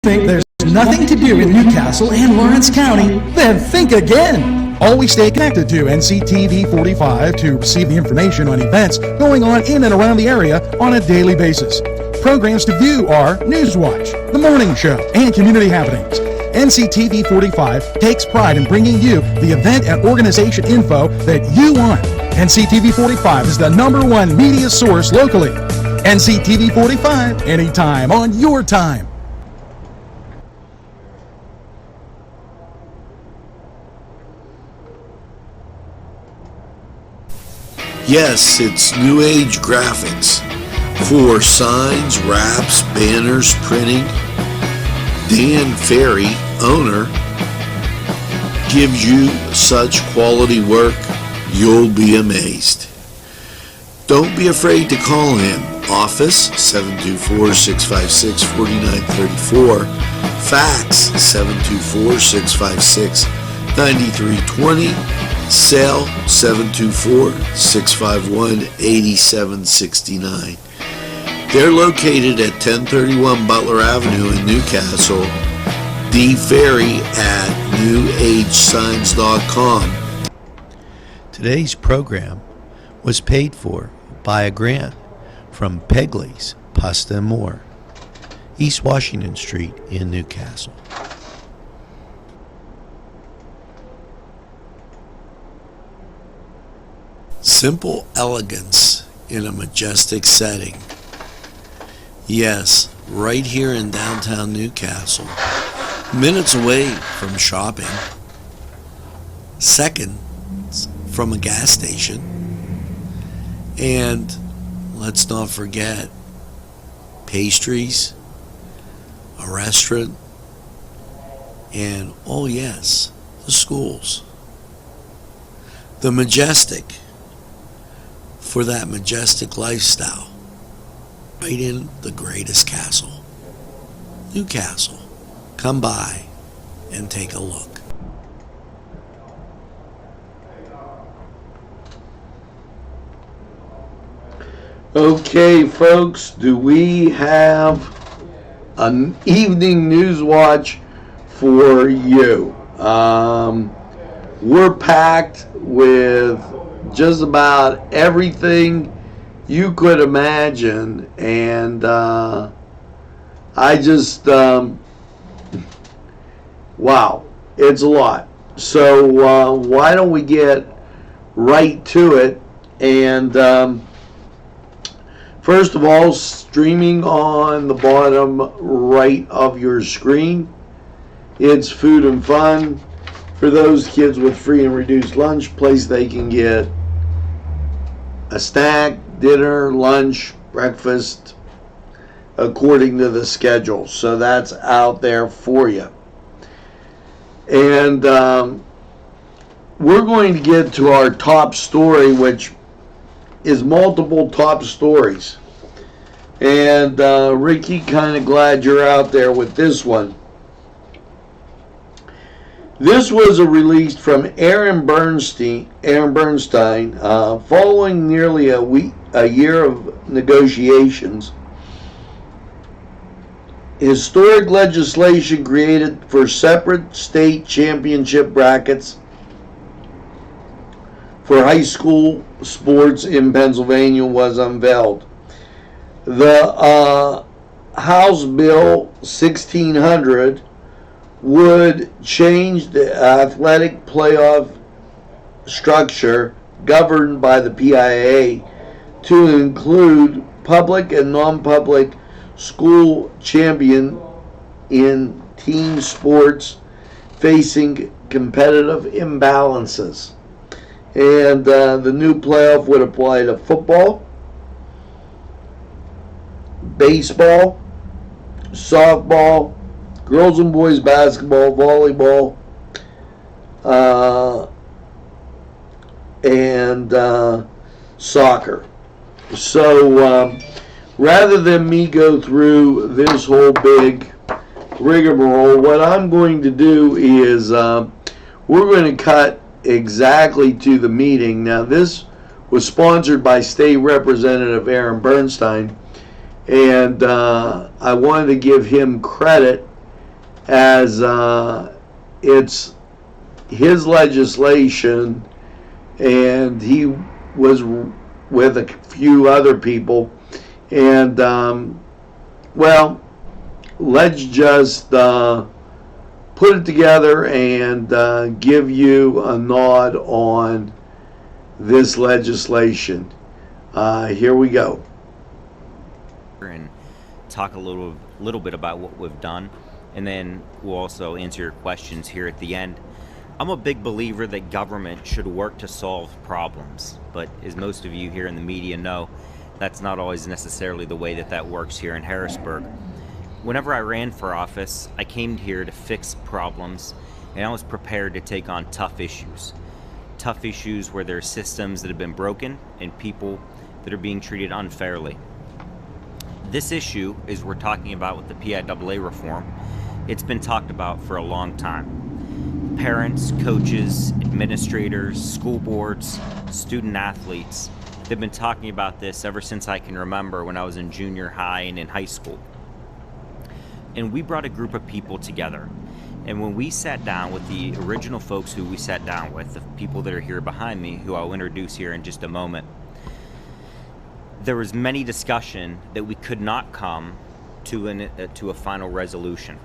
Think there's nothing to do in Newcastle and Lawrence County? Then think again. Always stay connected to Nctv45 to receive the information on events going on in and around the area on a daily basis. Programs to view are Newswatch, The Morning Show, and Community Happenings. Nctv45 takes pride in bringing you the event and organization info that you want. Nctv45 is the #1 media source locally. Nctv45, anytime on your time. Yes, it's New Age graphics for signs, wraps, banners, printing. Dan Ferry, owner, gives you such quality work, you'll be amazed. Don't be afraid to call him. Office 724-656-4934. Fax 724-656-9320. Cell 724-651-8769. They're located at 1031 Butler Avenue in Newcastle. D. Ferry at newagesigns.com. Today's program was paid for by a grant from Pegley's Pasta and More, East Washington Street in Newcastle. Simple elegance in a majestic setting. Yes, right here in downtown Newcastle, minutes away from shopping, seconds from a gas station, and let's not forget pastries, a restaurant, and oh yes, the schools. The majestic for that majestic lifestyle, right in the greatest castle, Newcastle. Come by and take a look. Okay, folks, do we have an evening news watch for you? We're packed with just about everything you could imagine, and I just wow, it's a lot. So why don't we get right to it? And first of all, streaming on the bottom right of your screen, it's Food and Fun. For those kids with free and reduced lunch, place they can get a snack, dinner, lunch, breakfast, according to the schedule. So that's out there for you. And we're going to get to our top story, which is multiple top stories. And Ricky, kind of glad you're out there with this one. This was a release from Aaron Bernstein, following nearly a year of negotiations. Historic legislation created for separate state championship brackets for high school sports in Pennsylvania was unveiled. The House Bill 1600 would change the athletic playoff structure governed by the PIA to include public and non-public school champion in team sports facing competitive imbalances. And the new playoff would apply to football, baseball, softball, girls and boys basketball, volleyball, and soccer. So rather than me go through this whole big rigmarole, what I'm going to do is we're going to cut exactly to the meeting. Now, this was sponsored by State Representative Aaron Bernstein, and I wanted to give him credit as it's his legislation, and he was with a few other people. And, well, let's just put it together and give you a nod on this legislation. Here we go. And talk a little bit about what we've done, and then we'll also answer your questions here at the end. I'm a big believer that government should work to solve problems, but as most of you here in the media know, that's not always necessarily the way that works here in Harrisburg. Whenever I ran for office, I came here to fix problems, and I was prepared to take on tough issues. Tough issues where there are systems that have been broken and people that are being treated unfairly. This issue is we're talking about with the PIAA reform. It's been talked about for a long time. Parents, coaches, administrators, school boards, student athletes, they've been talking about this ever since I can remember when I was in junior high and in high school. And we brought a group of people together. And when we sat down with the original folks who we sat down with, the people that are here behind me, who I'll introduce here in just a moment, there was many discussion that we could not come to a final resolution.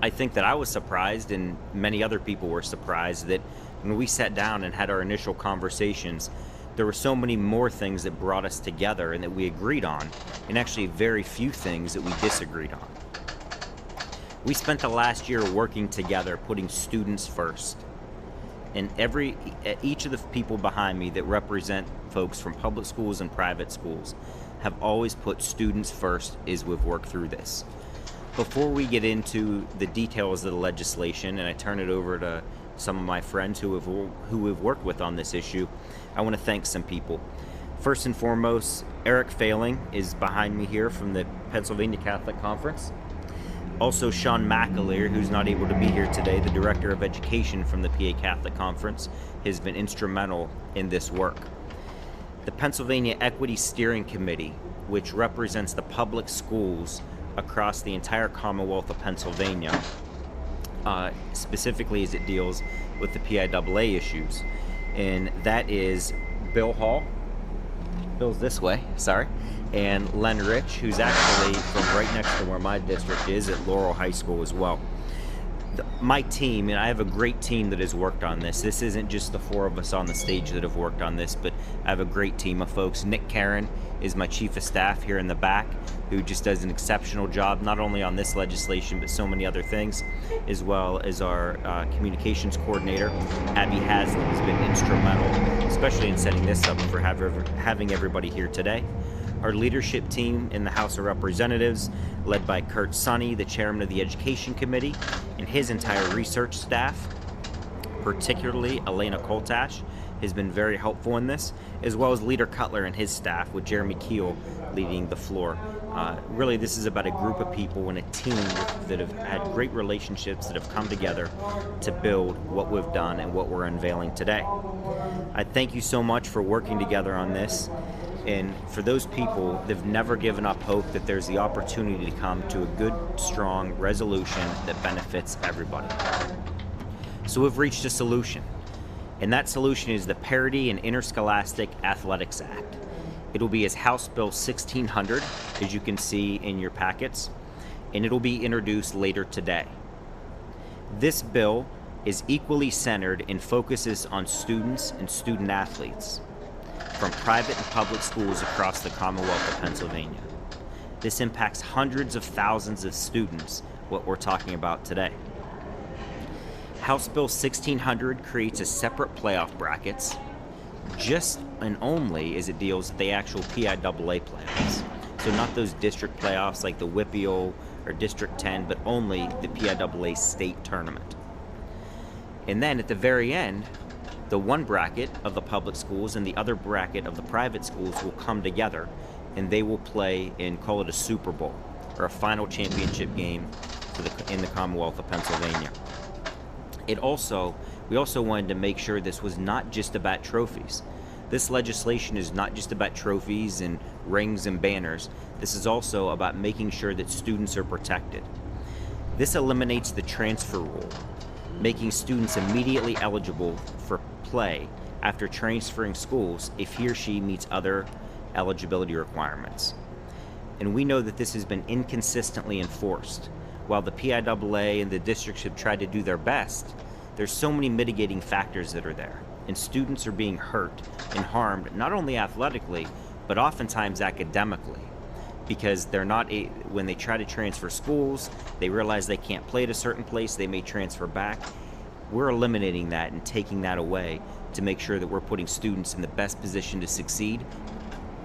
I think that I was surprised, and many other people were surprised, that when we sat down and had our initial conversations, there were so many more things that brought us together and that we agreed on, and actually very few things that we disagreed on. We spent the last year working together, putting students first. And each of the people behind me that represent folks from public schools and private schools have always put students first as we've worked through this. Before we get into the details of the legislation, and I turn it over to some of my friends who we've worked with on this issue, I want to thank some people. First and foremost, Eric Failing is behind me here from the Pennsylvania Catholic Conference. Also, Sean McAleer, who's not able to be here today, the Director of Education from the PA Catholic Conference, has been instrumental in this work. The Pennsylvania Equity Steering Committee, which represents the public schools across the entire Commonwealth of Pennsylvania, specifically as it deals with the PIAA issues. And that is Bill Hall, Bill's this way, sorry, and Len Rich, who's actually from right next to where my district is at Laurel High School as well. My team, and I have a great team that has worked on this. This isn't just the four of us on the stage that have worked on this, but I have a great team of folks. Nick Karen is my chief of staff here in the back, who just does an exceptional job, not only on this legislation, but so many other things, as well as our communications coordinator. Abby Haslam has been instrumental, especially in setting this up for having everybody here today. Our leadership team in the House of Representatives, led by Kurt Sonny, the chairman of the Education Committee, and his entire research staff, particularly Elena Koltash, has been very helpful in this, as well as Leader Cutler and his staff, with Jeremy Keel leading the floor. Really, this is about a group of people and a team that have had great relationships that have come together to build what we've done and what we're unveiling today. I thank you so much for working together on this. And for those people, they've never given up hope that there's the opportunity to come to a good, strong resolution that benefits everybody. So we've reached a solution, and that solution is the Parity and Interscholastic Athletics Act. It'll be as House Bill 1600, as you can see in your packets, and it'll be introduced later today. This bill is equally centered and focuses on students and student athletes from private and public schools across the Commonwealth of Pennsylvania. This impacts hundreds of thousands of students, what we're talking about today. House Bill 1600 creates a separate playoff brackets, just and only as it deals with the actual PIAA playoffs. So not those district playoffs like the WPIAL or District 10, but only the PIAA state tournament. And then at the very end, the one bracket of the public schools and the other bracket of the private schools will come together, and they will play and call it a Super Bowl, or a final championship game in the Commonwealth of Pennsylvania. We also wanted to make sure this was not just about trophies. This legislation is not just about trophies and rings and banners. This is also about making sure that students are protected. This eliminates the transfer rule, making students immediately eligible for play after transferring schools if he or she meets other eligibility requirements. And we know that this has been inconsistently enforced. While the PIAA and the districts have tried to do their best, there's so many mitigating factors that are there, and students are being hurt and harmed not only athletically, but oftentimes academically, because they're not when they try to transfer schools, they realize they can't play at a certain place, they may transfer back. We're eliminating that and taking that away to make sure that we're putting students in the best position to succeed,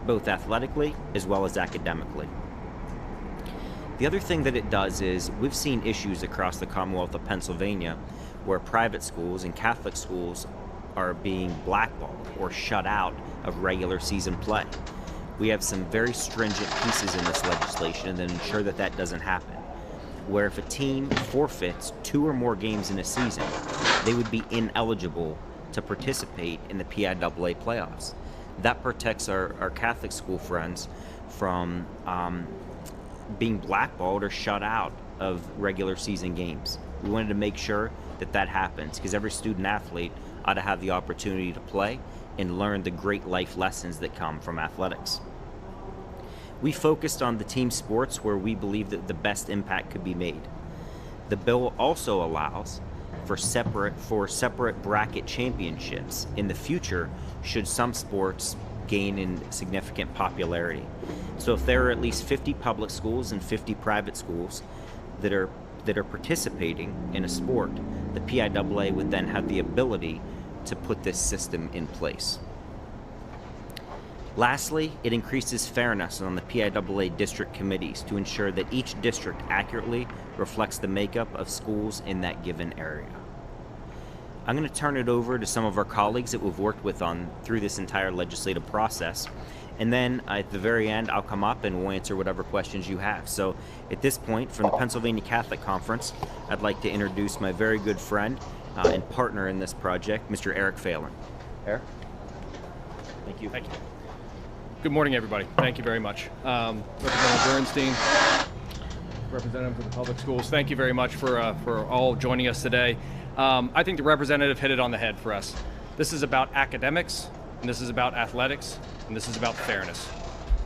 both athletically as well as academically. The other thing that it does is we've seen issues across the Commonwealth of Pennsylvania where private schools and Catholic schools are being blackballed or shut out of regular season play. We have some very stringent pieces in this legislation that ensure that that doesn't happen, where if a team forfeits 2 or more games in a season, they would be ineligible to participate in the PIAA playoffs. That protects our Catholic school friends from being blackballed or shut out of regular season games. We wanted to make sure that that happens because every student athlete ought to have the opportunity to play and learn the great life lessons that come from athletics. We focused on the team sports where we believe that the best impact could be made. The bill also allows for separate bracket championships in the future should some sports gain in significant popularity. So if there are at least 50 public schools and 50 private schools that are participating in a sport, the PIAA would then have the ability to put this system in place. Lastly, it increases fairness on the PIAA district committees to ensure that each district accurately reflects the makeup of schools in that given area. I'm going to turn it over to some of our colleagues that we've worked with through this entire legislative process. And then at the very end, I'll come up and we'll answer whatever questions you have. So at this point, from the Pennsylvania Catholic Conference, I'd like to introduce my very good friend and partner in this project, Mr. Eric Phelan. Eric? Thank you. Thank you. Good morning, everybody. Thank you very much. Representative Bernstein, representative of the public schools, thank you very much for all joining us today. I think the representative hit it on the head for us. This is about academics, and this is about athletics, and this is about fairness.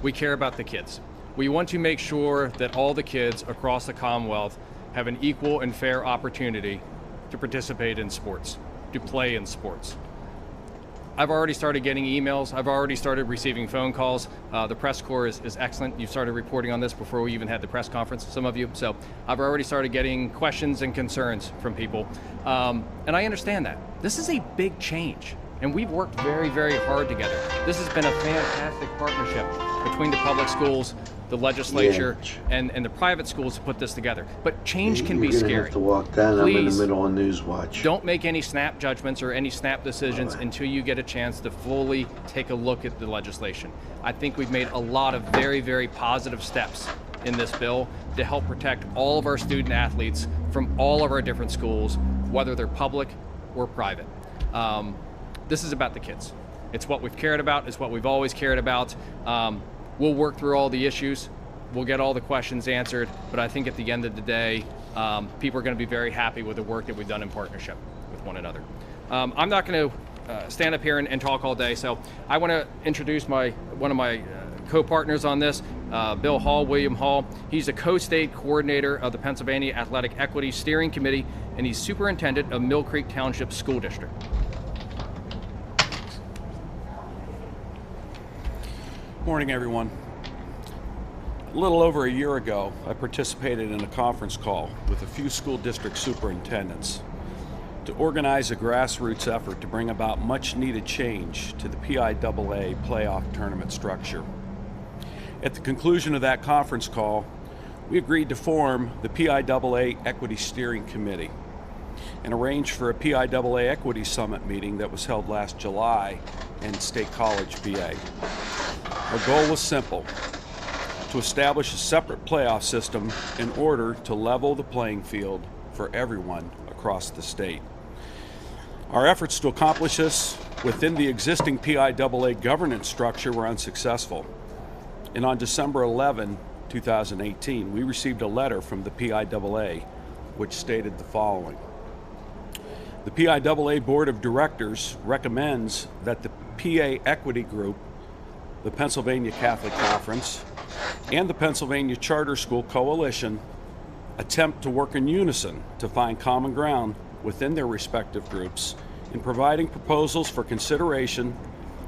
We care about the kids. We want to make sure that all the kids across the Commonwealth have an equal and fair opportunity to participate in sports, to play in sports. I've already started getting emails. I've already started receiving phone calls. The press corps is excellent. You started reporting on this before we even had the press conference, some of you. So I've already started getting questions and concerns from people. And I understand that. This is a big change. And we've worked very, very hard together. This has been a fantastic partnership between the public schools, the legislature, and the private schools to put this together. But change can be scary. You're gonna have to walk down. Please, I'm in the middle of Newswatch. Don't make any snap judgments or any snap decisions until you get a chance to fully take a look at the legislation. I think we've made a lot of very, very positive steps in this bill to help protect all of our student athletes from all of our different schools, whether they're public or private. This is about the kids. It's what we've cared about. It's what we've always cared about. We'll work through all the issues. We'll get all the questions answered. But I think at the end of the day, people are going to be very happy with the work that we've done in partnership with one another. I'm not going to stand up here and talk all day. So I want to introduce one of my co-partners on this, Bill Hall, William Hall. He's a co-state coordinator of the Pennsylvania Athletic Equity Steering Committee, and he's superintendent of Mill Creek Township School District. Morning, everyone. A little over a year ago, I participated in a conference call with a few school district superintendents to organize a grassroots effort to bring about much needed change to the PIAA playoff tournament structure. At the conclusion of that conference call, we agreed to form the PIAA Equity Steering Committee and arrange for a PIAA Equity Summit meeting that was held last July in State College, PA. Our goal was simple: to establish a separate playoff system in order to level the playing field for everyone across the state. Our efforts to accomplish this within the existing PIAA governance structure were unsuccessful. And on December 11, 2018, we received a letter from the PIAA which stated the following. The PIAA Board of Directors recommends that the PA Equity Group, the Pennsylvania Catholic Conference, and the Pennsylvania Charter School Coalition attempt to work in unison to find common ground within their respective groups in providing proposals for consideration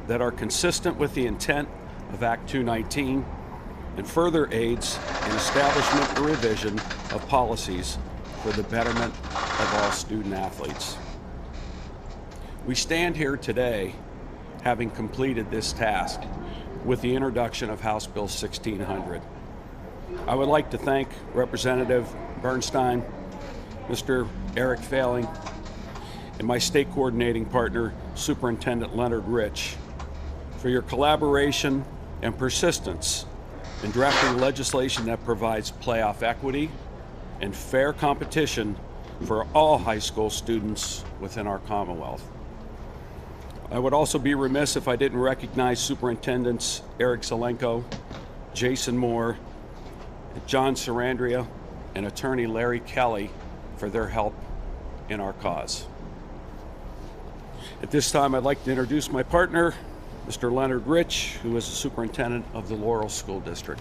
that are consistent with the intent of Act 219 and further aids in establishment or revision of policies for the betterment of all student athletes. We stand here today having completed this task with the introduction of House Bill 1600. I would like to thank Representative Bernstein, Mr. Eric Failing, and my state coordinating partner, Superintendent Leonard Rich, for your collaboration and persistence in drafting legislation that provides playoff equity and fair competition for all high school students within our Commonwealth. I would also be remiss if I didn't recognize Superintendents Eric Zelenko, Jason Moore, John Sarandria, and Attorney Larry Kelly for their help in our cause. At this time, I'd like to introduce my partner, Mr. Leonard Rich, who is the superintendent of the Laurel School District.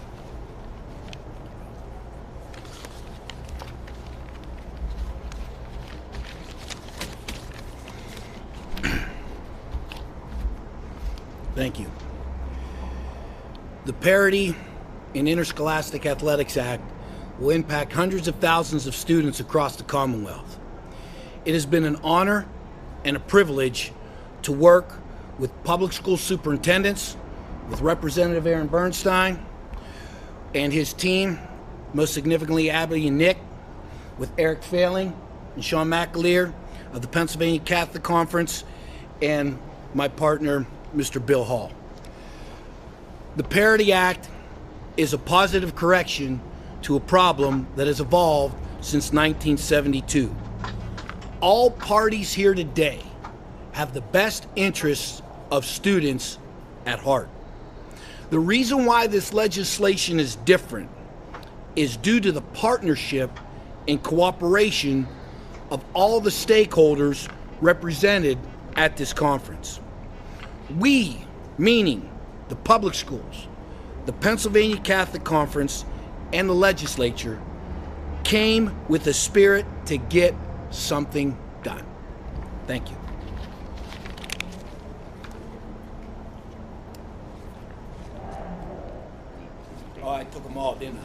Thank you. The Parity in Interscholastic Athletics Act will impact hundreds of thousands of students across the Commonwealth. It has been an honor and a privilege to work with public school superintendents, with Representative Aaron Bernstein and his team, most significantly Abby and Nick, with Eric Failing and Sean McAleer of the Pennsylvania Catholic Conference, and my partner, Mr. Bill Hall. The Parity Act is a positive correction to a problem that has evolved since 1972. All parties here today have the best interests of students at heart. The reason why this legislation is different is due to the partnership and cooperation of all the stakeholders represented at this conference. We, meaning the public schools, the Pennsylvania Catholic Conference, and the legislature, came with a spirit to get something done. Thank you. Oh, I took them all, didn't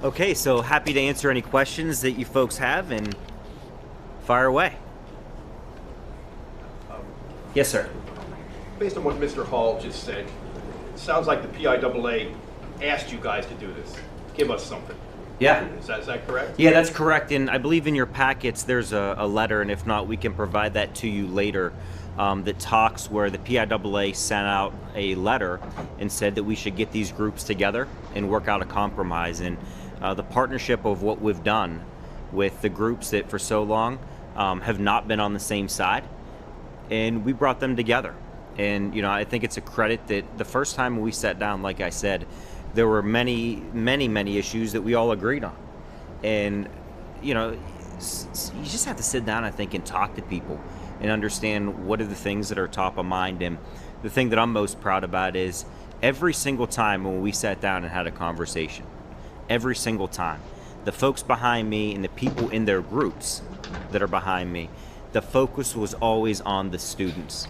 I? Okay, so happy to answer any questions that you folks have, and fire away. Yes, sir. Based on what Mr. Hall just said, it sounds like the PIAA asked you guys to do this. Give us something. Yeah. Is that correct? Yeah, that's correct. And I believe in your packets there's a letter, and if not, we can provide that to you later, that talks where the PIAA sent out a letter and said that we should get these groups together and work out a compromise. And the partnership of what we've done with the groups that for so long have not been on the same side, and we brought them together. And you know, I think it's a credit that the first time we sat down, like I said, there were many issues that we all agreed on. And you know, you just have to sit down, I think, and talk to people and understand what are the things that are top of mind. And the thing that I'm most proud about is every single time when we sat down and had a conversation, every single time, the folks behind me and the people in their groups that are behind me, the focus was always on the students.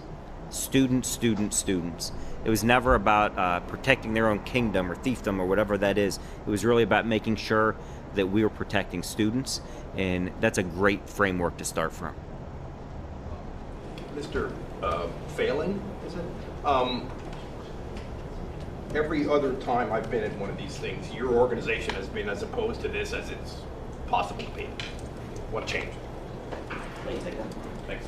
Students. It was never about protecting their own kingdom or fiefdom or whatever that is. It was really about making sure that we were protecting students, and that's a great framework to start from. Mr. Failing, is it? Every other time I've been at one of these things, your organization has been as opposed to this as it's possible to be. What changed? Thanks.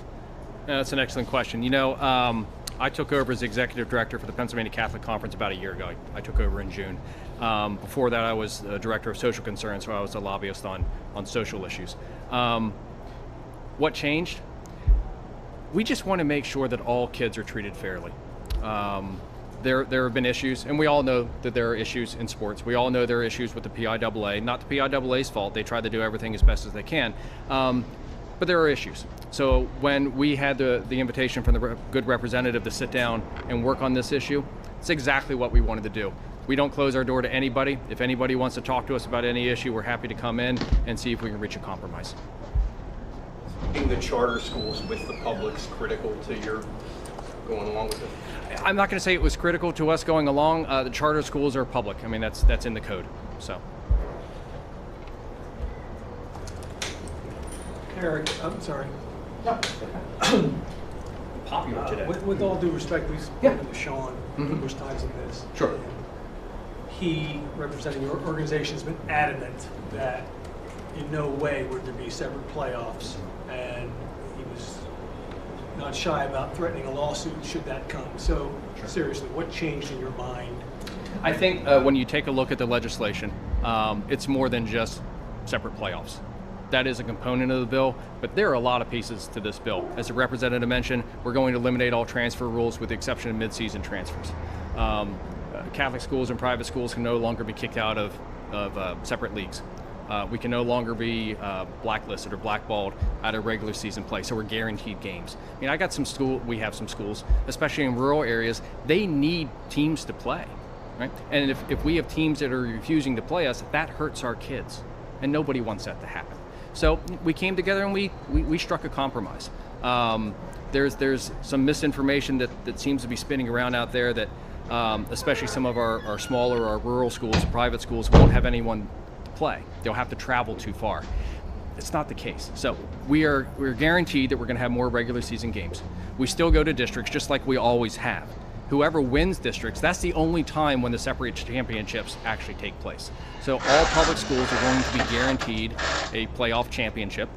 That's an excellent question. You know, I took over as executive director for the Pennsylvania Catholic Conference about a year ago. I took over in June. Before that, I was the director of social concerns, so I was a lobbyist on social issues. What changed? We just want to make sure that all kids are treated fairly. there have been issues, and we all know that there are issues in sports. We all know there are issues with the PIAA. Not the PIAA's fault. They try to do everything as best as they can. But there are issues. So when we had the invitation from the good representative to sit down and work on this issue, it's exactly what we wanted to do. We don't close our door to anybody. If anybody wants to talk to us about any issue, we're happy to come in and see if we can reach a compromise. Being the charter schools with the public's critical to your going along with it? I'm not going to say it was critical to us going along. The charter schools are public. I mean, that's in the code. So. Eric, I'm sorry. Popular today. With all due respect, we've spoken to Sean numerous times on this. Sure. He, representing your organization, has been adamant that in no way would there be separate playoffs, and he was not shy about threatening a lawsuit should that come. So, seriously, what changed in your mind? I think when you take a look at the legislation, it's more than just separate playoffs. That is a component of the bill, but there are a lot of pieces to this bill. As the representative mentioned, we're going to eliminate all transfer rules with the exception of mid-season transfers. Catholic schools and private schools can no longer be kicked out of separate leagues. We can no longer be blacklisted or blackballed out of regular season play, so we're guaranteed games. I mean, we have some schools, especially in rural areas, they need teams to play, right? And if we have teams that are refusing to play us, that hurts our kids, and nobody wants that to happen. So we came together and we struck a compromise. There's some misinformation that seems to be spinning around out there that especially some of our smaller, our rural schools, private schools, won't have anyone to play. They'll have to travel too far. It's not the case. So we're guaranteed that we're going to have more regular season games. We still go to districts just like we always have. Whoever wins districts, that's the only time when the separate championships actually take place. So all public schools are going to be guaranteed a playoff championship.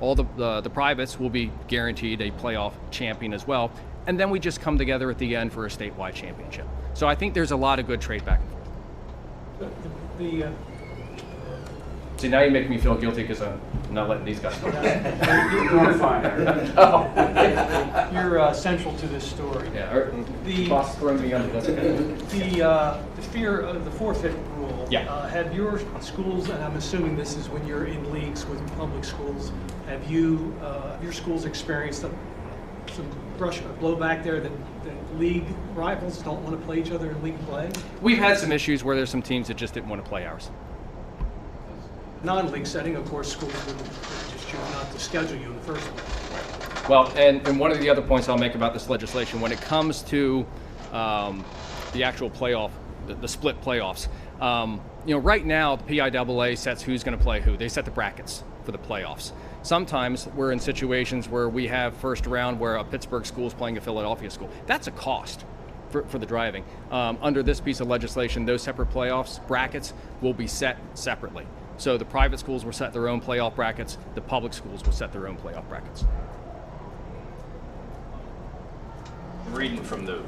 All the privates will be guaranteed a playoff champion as well. And then we just come together at the end for a statewide championship. So I think there's a lot of good trade back and forth. See, now you make me feel guilty because I'm not letting these guys go. You're fine. You're central to this story. Yeah, the boss throwing me under. That's okay. The fear of the forfeit rule. Yeah. Have your schools, and I'm assuming this is when you're in leagues with public schools, have your schools experienced some blowback there that league rivals don't want to play each other in league play? We've had some issues where there's some teams that just didn't want to play ours. Non-league setting, of course, schools would just choose not to schedule you in the first place. Well, and one of the other points I'll make about this legislation, when it comes to the actual playoff, the split playoffs, right now the PIAA sets who's going to play who. They set the brackets for the playoffs. Sometimes we're in situations where we have first round where a Pittsburgh school is playing a Philadelphia school. That's a cost for the driving. Under this piece of legislation, those separate playoffs brackets will be set separately. So the private schools will set their own playoff brackets. The public schools will set their own playoff brackets. Reading from the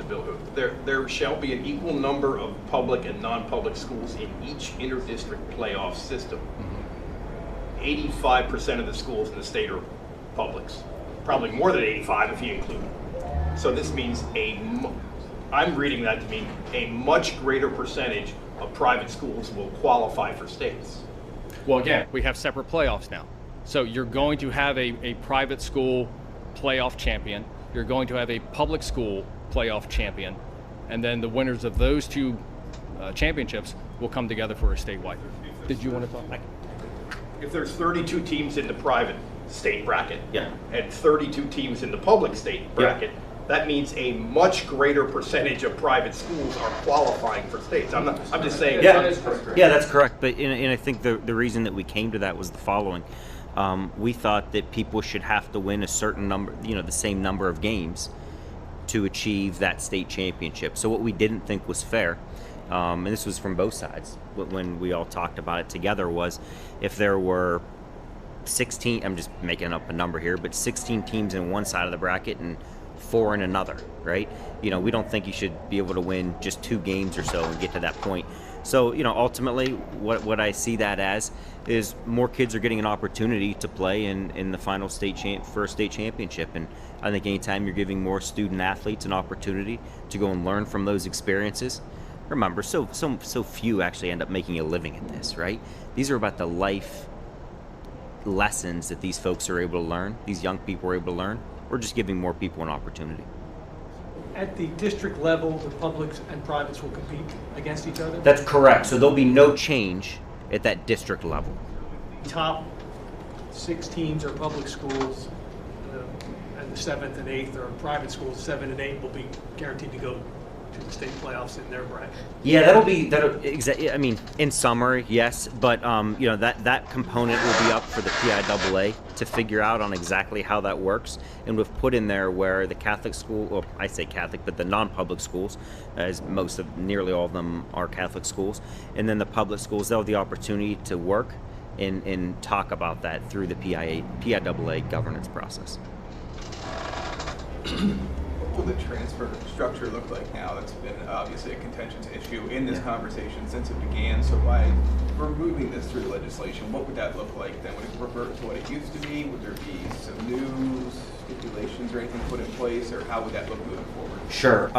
bill, there shall be an equal number of public and non-public schools in each inter-district playoff system. 85% of the schools in the state are publics. Probably more than 85 if you include. So this means I'm reading that to mean a much greater percentage of private schools will qualify for states. Well, again, we have separate playoffs now. So you're going to have a private school playoff champion. You're going to have a public school playoff champion. And then the winners of those two championships will come together for a statewide. Did you want to talk? If there's 32 teams in the private state bracket and 32 teams in the public state bracket, that means a much greater percentage of private schools are qualifying for states. I'm just saying. Yeah, that's correct. But and I think the reason that we came to that was the following. We thought that people should have to win a certain number, the same number of games to achieve that state championship. So what we didn't think was fair, and this was from both sides when we all talked about it together, was if there were 16, I'm just making up a number here, but 16 teams in one side of the bracket and 4 in another, right? We don't think you should be able to win just 2 games or so and get to that point. So, ultimately, what I see that as is more kids are getting an opportunity to play in the final first state championship. And I think anytime you're giving more student athletes an opportunity to go and learn from those experiences, remember, so few actually end up making a living at this, right? These are about the life lessons that these folks are able to learn, these young people are able to learn. We're just giving more people an opportunity. At the district level, the publics and privates will compete against each other? That's correct. So there'll be no change at that district level. Top 6 teams are public schools, and the 7th and 8th are private schools. 7 and 8 will be guaranteed to go to the state playoffs in their bracket. Yeah, I mean, in summary, yes, but that component will be up for the PIAA to figure out on exactly how that works, and we've put in there where the Catholic school, well, I say Catholic, but the non-public schools, as nearly all of them are Catholic schools, and then the public schools, they'll have the opportunity to work and talk about that through the PIAA governance process. What will the transfer structure look like now? That's been obviously a contentious issue in this conversation since it began. So by removing this through legislation, what would that look like then? Would it revert to what it used to be? Would there be some new stipulations or anything put in place, or how would that look moving forward? Sure.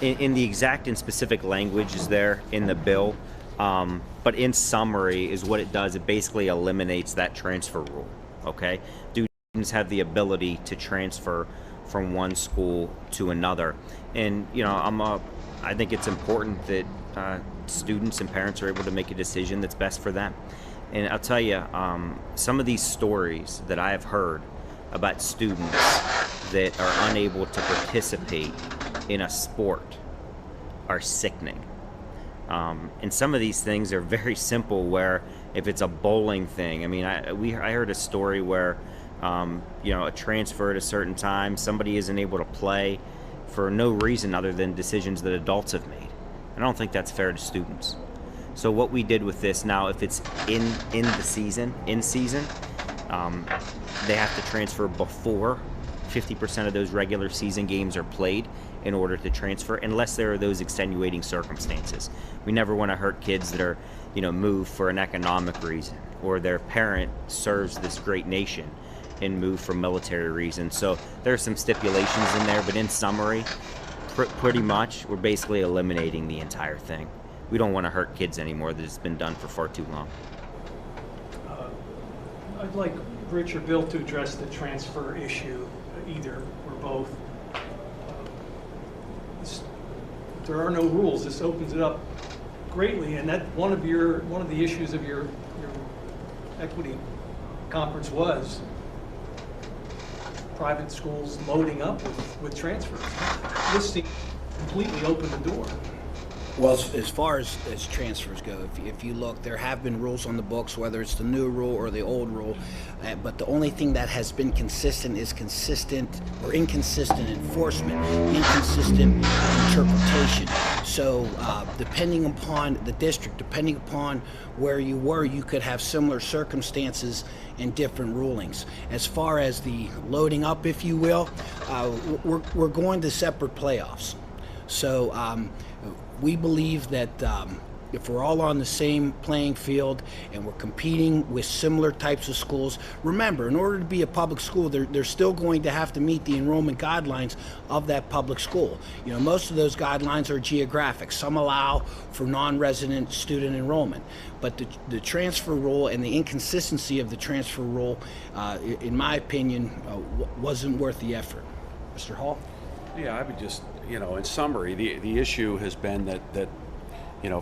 In the exact and specific language is there in the bill, but in summary is what it does. It basically eliminates that transfer rule. Okay, students have the ability to transfer from one school to another, and I think it's important that students and parents are able to make a decision that's best for them. And I'll tell you, some of these stories that I have heard about students that are unable to participate in a sport are sickening. And some of these things are very simple, where if it's a bowling thing, I mean, I heard a story where a transfer at a certain time, somebody isn't able to play for no reason other than decisions that adults have made. I don't think that's fair to students. So what we did with this now, if it's in season, they have to transfer before 50% of those regular season games are played in order to transfer, unless there are those extenuating circumstances. We never want to hurt kids that are, moved for an economic reason, or their parent serves this great nation and move for military reasons. So there are some stipulations in there, but in summary, pretty much we're basically eliminating the entire thing. We don't want to hurt kids anymore. That it's been done for far too long. I'd like Rich or Bill to address the transfer issue, either or both. There are no rules. This opens it up greatly, and that one of the issues of your equity conference was private schools loading up with transfers. This seems to completely open the door. Well, as far as transfers go, if you look, there have been rules on the books, whether it's the new rule or the old rule, but the only thing that has been consistent is inconsistent enforcement, inconsistent interpretation. So depending upon the district, depending upon where you were, you could have similar circumstances and different rulings. As far as the loading up, if you will, we're going to separate playoffs. So we believe that if we're all on the same playing field and we're competing with similar types of schools, remember, in order to be a public school, they're still going to have to meet the enrollment guidelines of that public school. Most of those guidelines are geographic. Some allow for non-resident student enrollment. But the transfer rule and the inconsistency of the transfer rule, in my opinion, wasn't worth the effort. Mr. Hall? Yeah, I would just, in summary, the issue has been that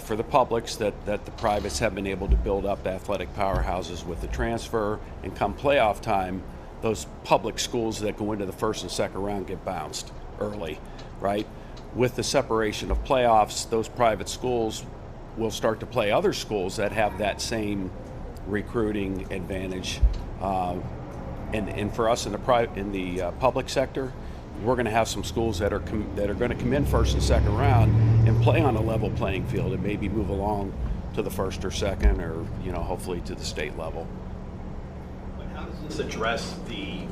for the publics, that the privates have been able to build up athletic powerhouses with the transfer, and come playoff time, those public schools that go into the first and second round get bounced early, right? With the separation of playoffs, those private schools will start to play other schools that have that same recruiting advantage. And for us in the public sector, we're going to have some schools that are going to come in first and second round and play on a level playing field and maybe move along to the first or second, or hopefully to the state level. But how does this address the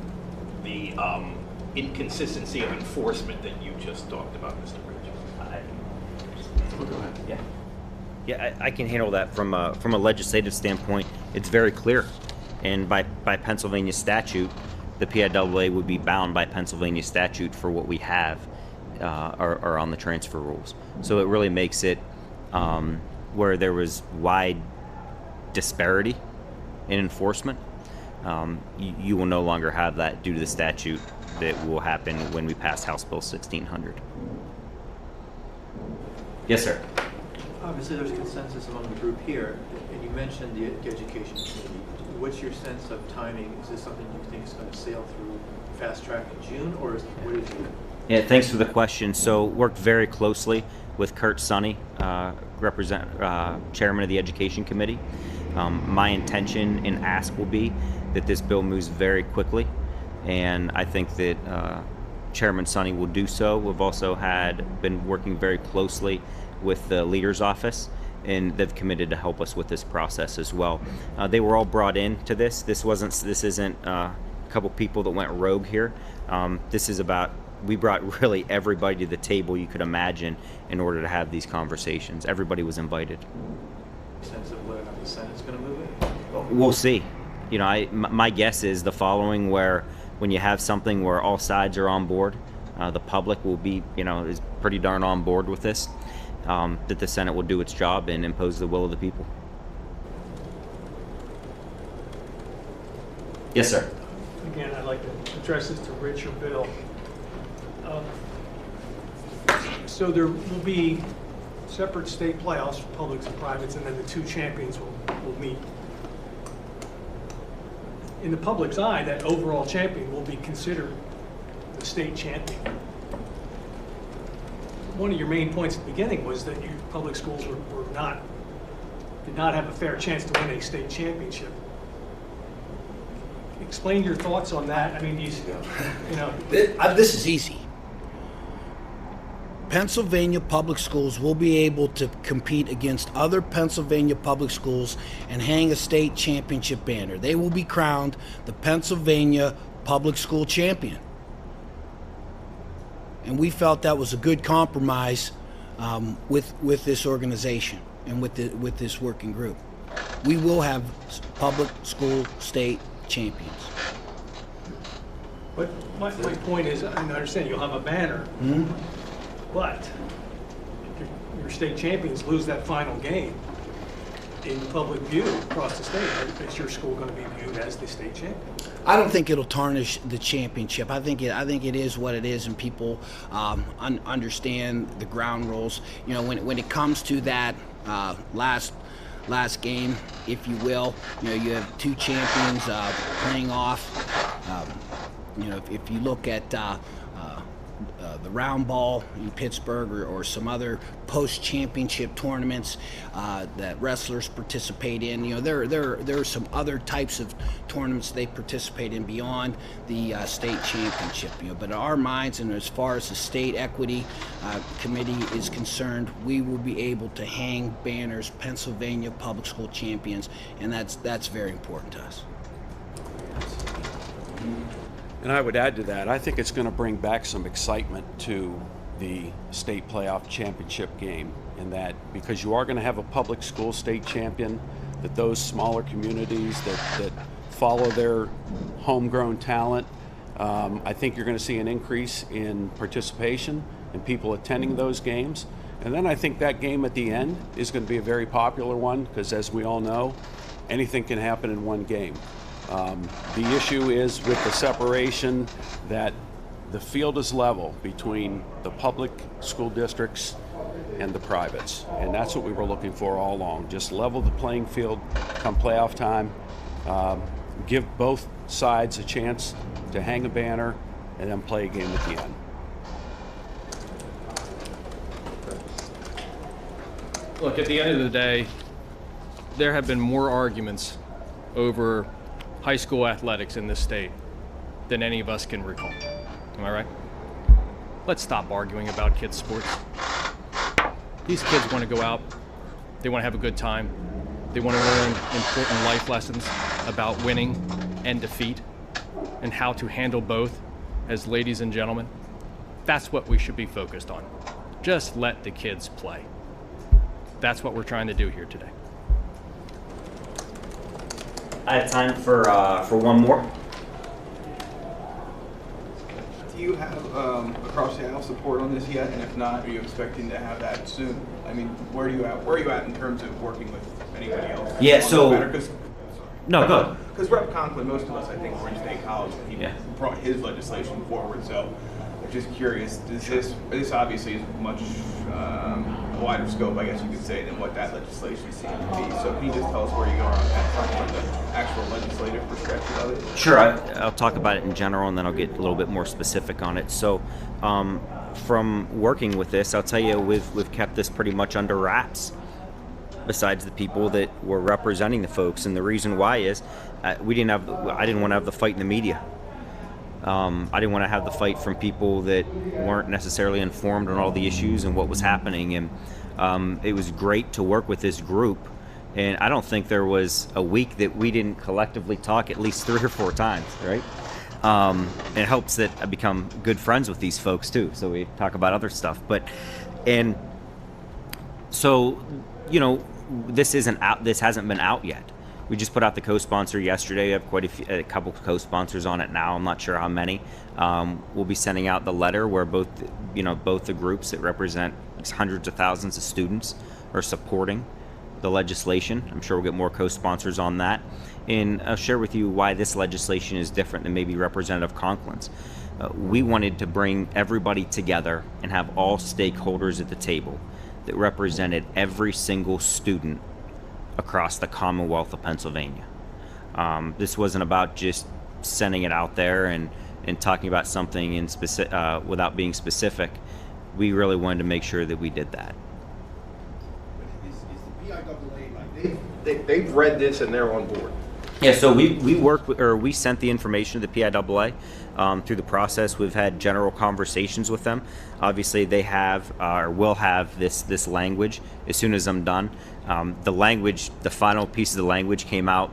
inconsistency of enforcement that you just talked about, Mr. Rich? Go ahead. Yeah. Yeah, I can handle that from a legislative standpoint. It's very clear, and by Pennsylvania statute, the PIAA would be bound by Pennsylvania statute for what we have are on the transfer rules. So it really makes it where there was wide disparity in enforcement. You will no longer have that due to the statute that will happen when we pass House Bill 1600. Yes, sir. Obviously, there's consensus among the group here, and you mentioned the education committee. What's your sense of timing? Is this something you think is going to sail through fast track in June, or what is your... Yeah, thanks for the question. So, worked very closely with Kurt Sonny, chairman of the education committee. My intention and ask will be that this bill moves very quickly, and I think that Chairman Sonny will do so. We've also been working very closely with the leader's office, and they've committed to help us with this process as well. They were all brought into this. This isn't a couple people that went rogue here. This is about, we brought really everybody to the table you could imagine in order to have these conversations. Everybody was invited. Sense of whether or not the Senate's going to move it? We'll see. You know, my guess is the following, where when you have something where all sides are on board, the public will be, is pretty darn on board with this, that the Senate will do its job and impose the will of the people. Yes, sir. Again, I'd like to address this to Rich or Bill. So there will be separate state playoffs for publics and privates, and then the two champions will meet. In the public's eye, that overall champion will be considered the state champion. One of your main points at the beginning was that your public schools did not have a fair chance to win a state championship. Explain your thoughts on that. I mean, This is easy. Pennsylvania public schools will be able to compete against other Pennsylvania public schools and hang a state championship banner. They will be crowned the Pennsylvania public school champion. And we felt that was a good compromise with this organization and with this working group. We will have public school state champions. But my point is, I understand you'll have a banner, but if your state champions lose that final game in public view across the state, is your school going to be viewed as the state champion? I don't think it'll tarnish the championship. I think it is what it is, and people understand the ground rules. When it comes to that last game, if you will, you have two champions playing off. If you look at the round ball in Pittsburgh or some other post-championship tournaments that wrestlers participate in, there are some other types of tournaments they participate in beyond the state championship. But in our minds, and as far as the state equity committee is concerned, we will be able to hang banners, Pennsylvania public school champions, and that's very important to us. And I would add to that, I think it's going to bring back some excitement to the state playoff championship game, in that because you are going to have a public school state champion, that those smaller communities that follow their homegrown talent, I think you're going to see an increase in participation and people attending those games. And then I think that game at the end is going to be a very popular one, because as we all know, anything can happen in one game. The issue is with the separation, that the field is level between the public school districts and the privates, and that's what we were looking for all along. Just level the playing field come playoff time, give both sides a chance to hang a banner, and then play a game at the end. Look, at the end of the day, there have been more arguments over high school athletics in this state than any of us can recall. Am I right? Let's stop arguing about kids' sports. These kids want to go out, they want to have a good time, they want to learn important life lessons about winning and defeat and how to handle both as ladies and gentlemen. That's what we should be focused on. Just let the kids play. that's what we're trying to do here today. I have time for one more. Do you have across the aisle support on this yet? And if not, are you expecting to have that soon? I mean, where are you at in terms of working with anybody else? Yeah, so no, go ahead. Because Rep. Conklin, most of us, I think, were in State College when he brought his legislation forward. So I'm just curious, this obviously is much wider scope, I guess you could say, than what that legislation seemed to be. So can you just tell us where you are on that front, from the actual legislative perspective of it? Sure, I'll talk about it in general, and then I'll get a little bit more specific on it. So from working with this, I'll tell you, we've kept this pretty much under wraps, besides the people that were representing the folks. And the reason why is I didn't want to have the fight in the media. I didn't want to have the fight from people that weren't necessarily informed on all the issues and what was happening. And it was great to work with this group. And I don't think there was a week that we didn't collectively talk at least 3 or 4 times, right? It helps that I become good friends with these folks too. So we talk about other stuff. And so, you know, this hasn't been out yet. We just put out the co-sponsor yesterday. We have quite a couple co-sponsors on it now. I'm not sure how many. We'll be sending out the letter where both the groups that represent hundreds of thousands of students are supporting the legislation. I'm sure we'll get more co-sponsors on that. And I'll share with you why this legislation is different than maybe Representative Conklin's. We wanted to bring everybody together and have all stakeholders at the table that represented every single student across the Commonwealth of Pennsylvania. This wasn't about just sending it out there and talking about something in without being specific. We really wanted to make sure that we did that. Is the PIAA, they've read this and they're on board? Yeah, so we sent the information to the PIAA through the process. We've had general conversations with them. Obviously, they have or will have this language as soon as I'm done. The final piece of the language came out.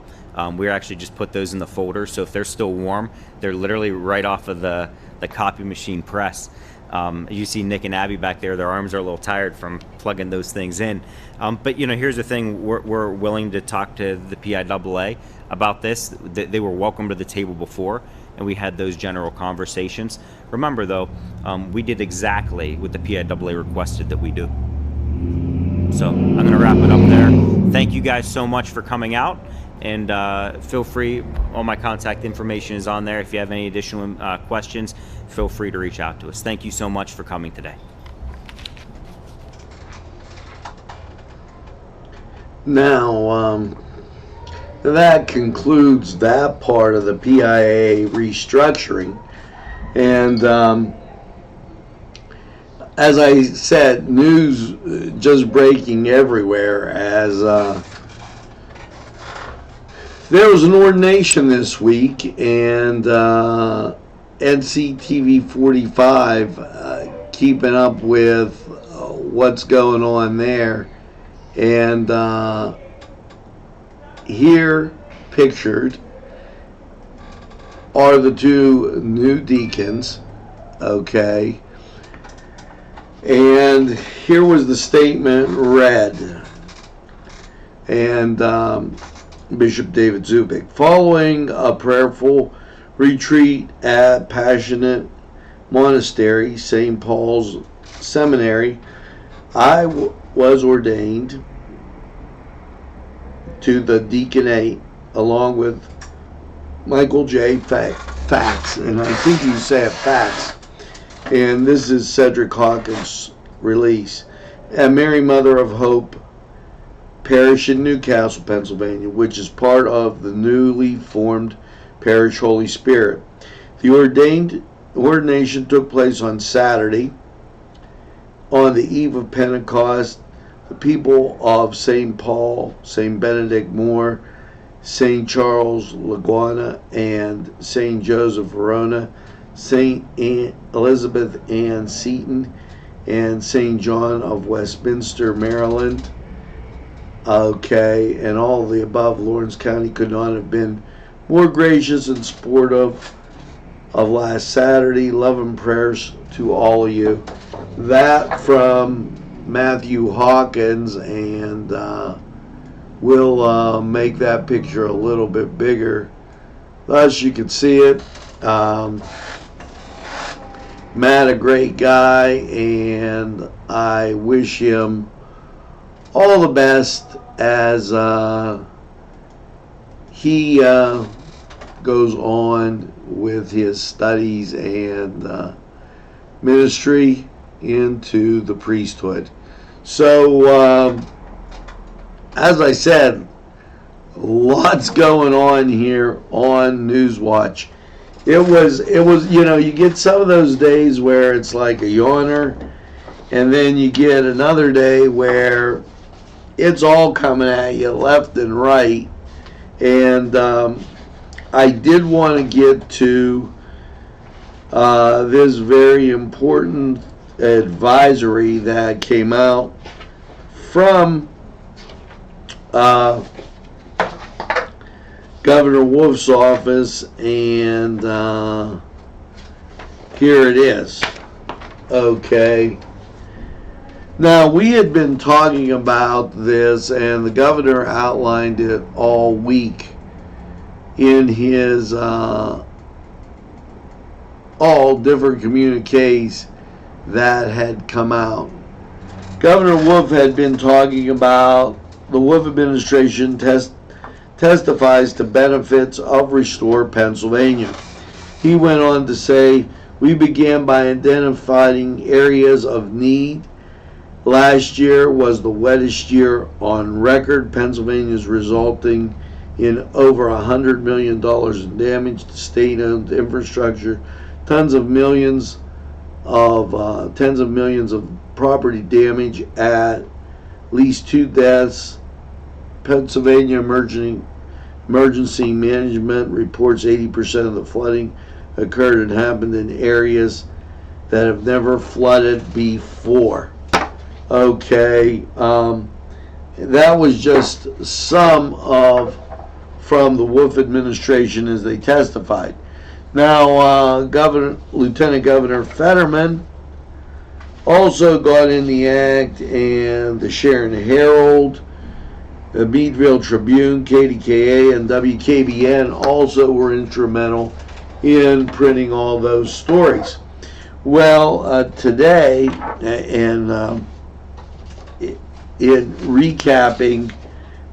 We actually just put those in the folder, so if they're still warm, they're literally right off of the copy machine press. You see Nick and Abby back there, their arms are a little tired from plugging those things in. But you know, here's the thing, we're willing to talk to the PIAA about this. They were welcome to the table before, and we had those general conversations. Remember though, we did exactly what the PIAA requested that we do. So I'm gonna wrap it up there. Thank you guys so much for coming out, and feel free, all my contact information is on there. If you have any additional questions, feel free to reach out to us. Thank you so much for coming today. Now, that concludes that part of the PIAA restructuring. And as I said, news just breaking everywhere as there was an ordination this week, and Nctv45 keeping up with what's going on there. And here pictured are the 2 new deacons, okay? And here was the statement read. And Bishop David Zubik, following a prayerful retreat at Passionate Monastery, St. Paul's Seminary, I was ordained to the deaconate along with Michael J. Fax, and I think you say it Fax, and this is Cedric Hawkins' release, at Mary Mother of Hope Parish in Newcastle, Pennsylvania, which is part of the newly formed Parish Holy Spirit. The ordination took place on Saturday, on the eve of Pentecost. The people of St. Paul, St. Benedict Moore, St. Charles Laguana, and St. Joseph Verona, St. Elizabeth Ann Seton, and St. John of Westminster, Maryland. Okay, and all of the above, Lawrence County could not have been more gracious and supportive of last Saturday. Love and prayers to all of you. That from Matthew Hawkins, and we'll make that picture a little bit bigger. Thus you can see it. Matt, a great guy, and I wish him all the best as he goes on with his studies and ministry into the priesthood. So, as I said, lots going on here on Newswatch. It was, you get some of those days where it's like a yawner, and then you get another day where it's all coming at you left and right. And I did want to get to this very important advisory that came out from Governor Wolf's office, and here it is. Okay. Now, we had been talking about this, and the governor outlined it all week in his all different communiques that had come out. Governor Wolf had been talking about the Wolf administration testifies to benefits of Restore Pennsylvania. He went on to say, we began by identifying areas of need. Last year was the wettest year on record. Pennsylvania's resulting in over $100 million in damage to state-owned infrastructure, tens of millions of property damage, at least 2 deaths. Pennsylvania Emergency Management reports 80% of the flooding occurred and happened in areas that have never flooded before. Okay, that was just some of from the Wolf administration as they testified. Now, Lieutenant Governor Fetterman also got in the act, and the Sharon Herald, the Meadville Tribune, KDKA, and WKBN also were instrumental in printing all those stories. Well, today, and in recapping,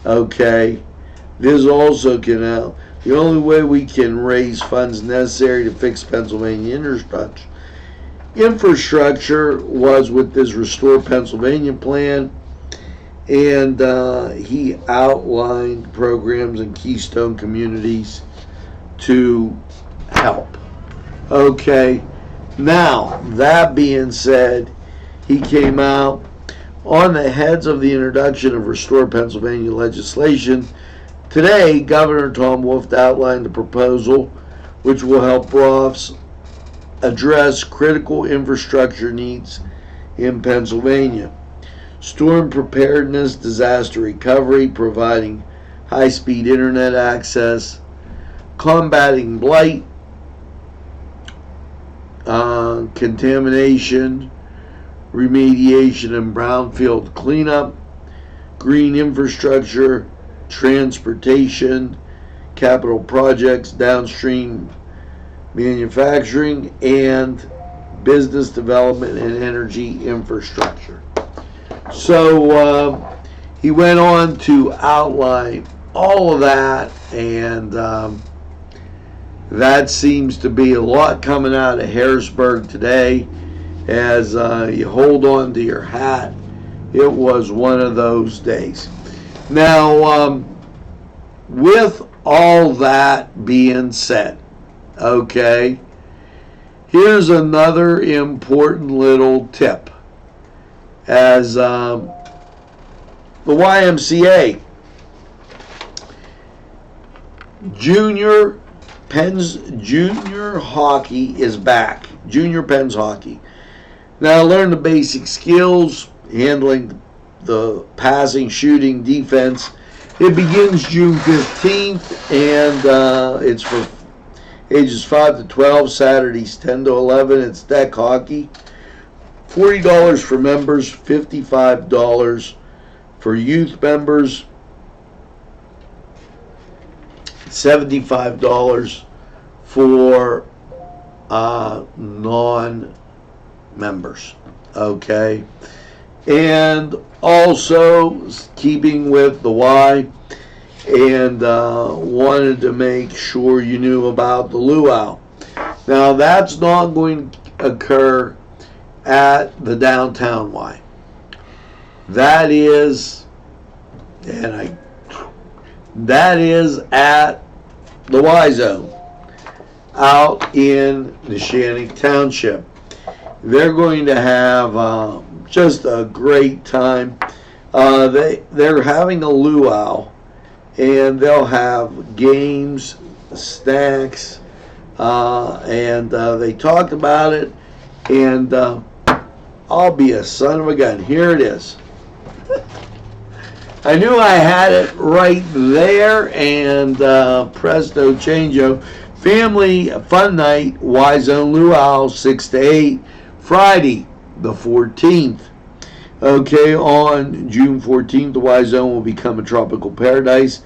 okay, this also can help. The only way we can raise funds necessary to fix Pennsylvania infrastructure was with this Restore Pennsylvania plan, and he outlined programs in Keystone communities to help. Okay, now that being said, he came out on the heads of the introduction of Restore Pennsylvania legislation. Today, Governor Tom Wolf outlined a proposal which will help Rofs address critical infrastructure needs in Pennsylvania. Storm preparedness, disaster recovery, providing high-speed internet access, combating blight, contamination, remediation and brownfield cleanup, green infrastructure, transportation, capital projects, downstream manufacturing, and business development and energy infrastructure. So he went on to outline all of that, and that seems to be a lot coming out of Harrisburg today. As you hold on to your hat, it was one of those days. Now, with all that being said, okay, here's another important little tip. As the YMCA, Junior hockey is back. Junior Pens hockey. Now, learn the basic skills, handling the passing, shooting, defense. It begins June 15th, and it's for ages 5 to 12, Saturdays 10 to 11. It's deck hockey. $4 $40 for members, $55 for youth members, $75 for non-members. Okay, and also keeping with the why, and wanted to make sure you knew about the luau. Now that's not going to occur at the downtown Y. That is, that is at the Y zone out in Neshannock Township. They're going to have just a great time. They're having a luau, and they'll have games, snacks, and they talked about it, and I'll be a son of a gun. Here it is. I knew I had it right there, and presto changeo. Family Fun Night, Y-Zone Luau, 6 to 8, Friday the 14th. Okay, on June 14th, the Y-Zone will become a tropical paradise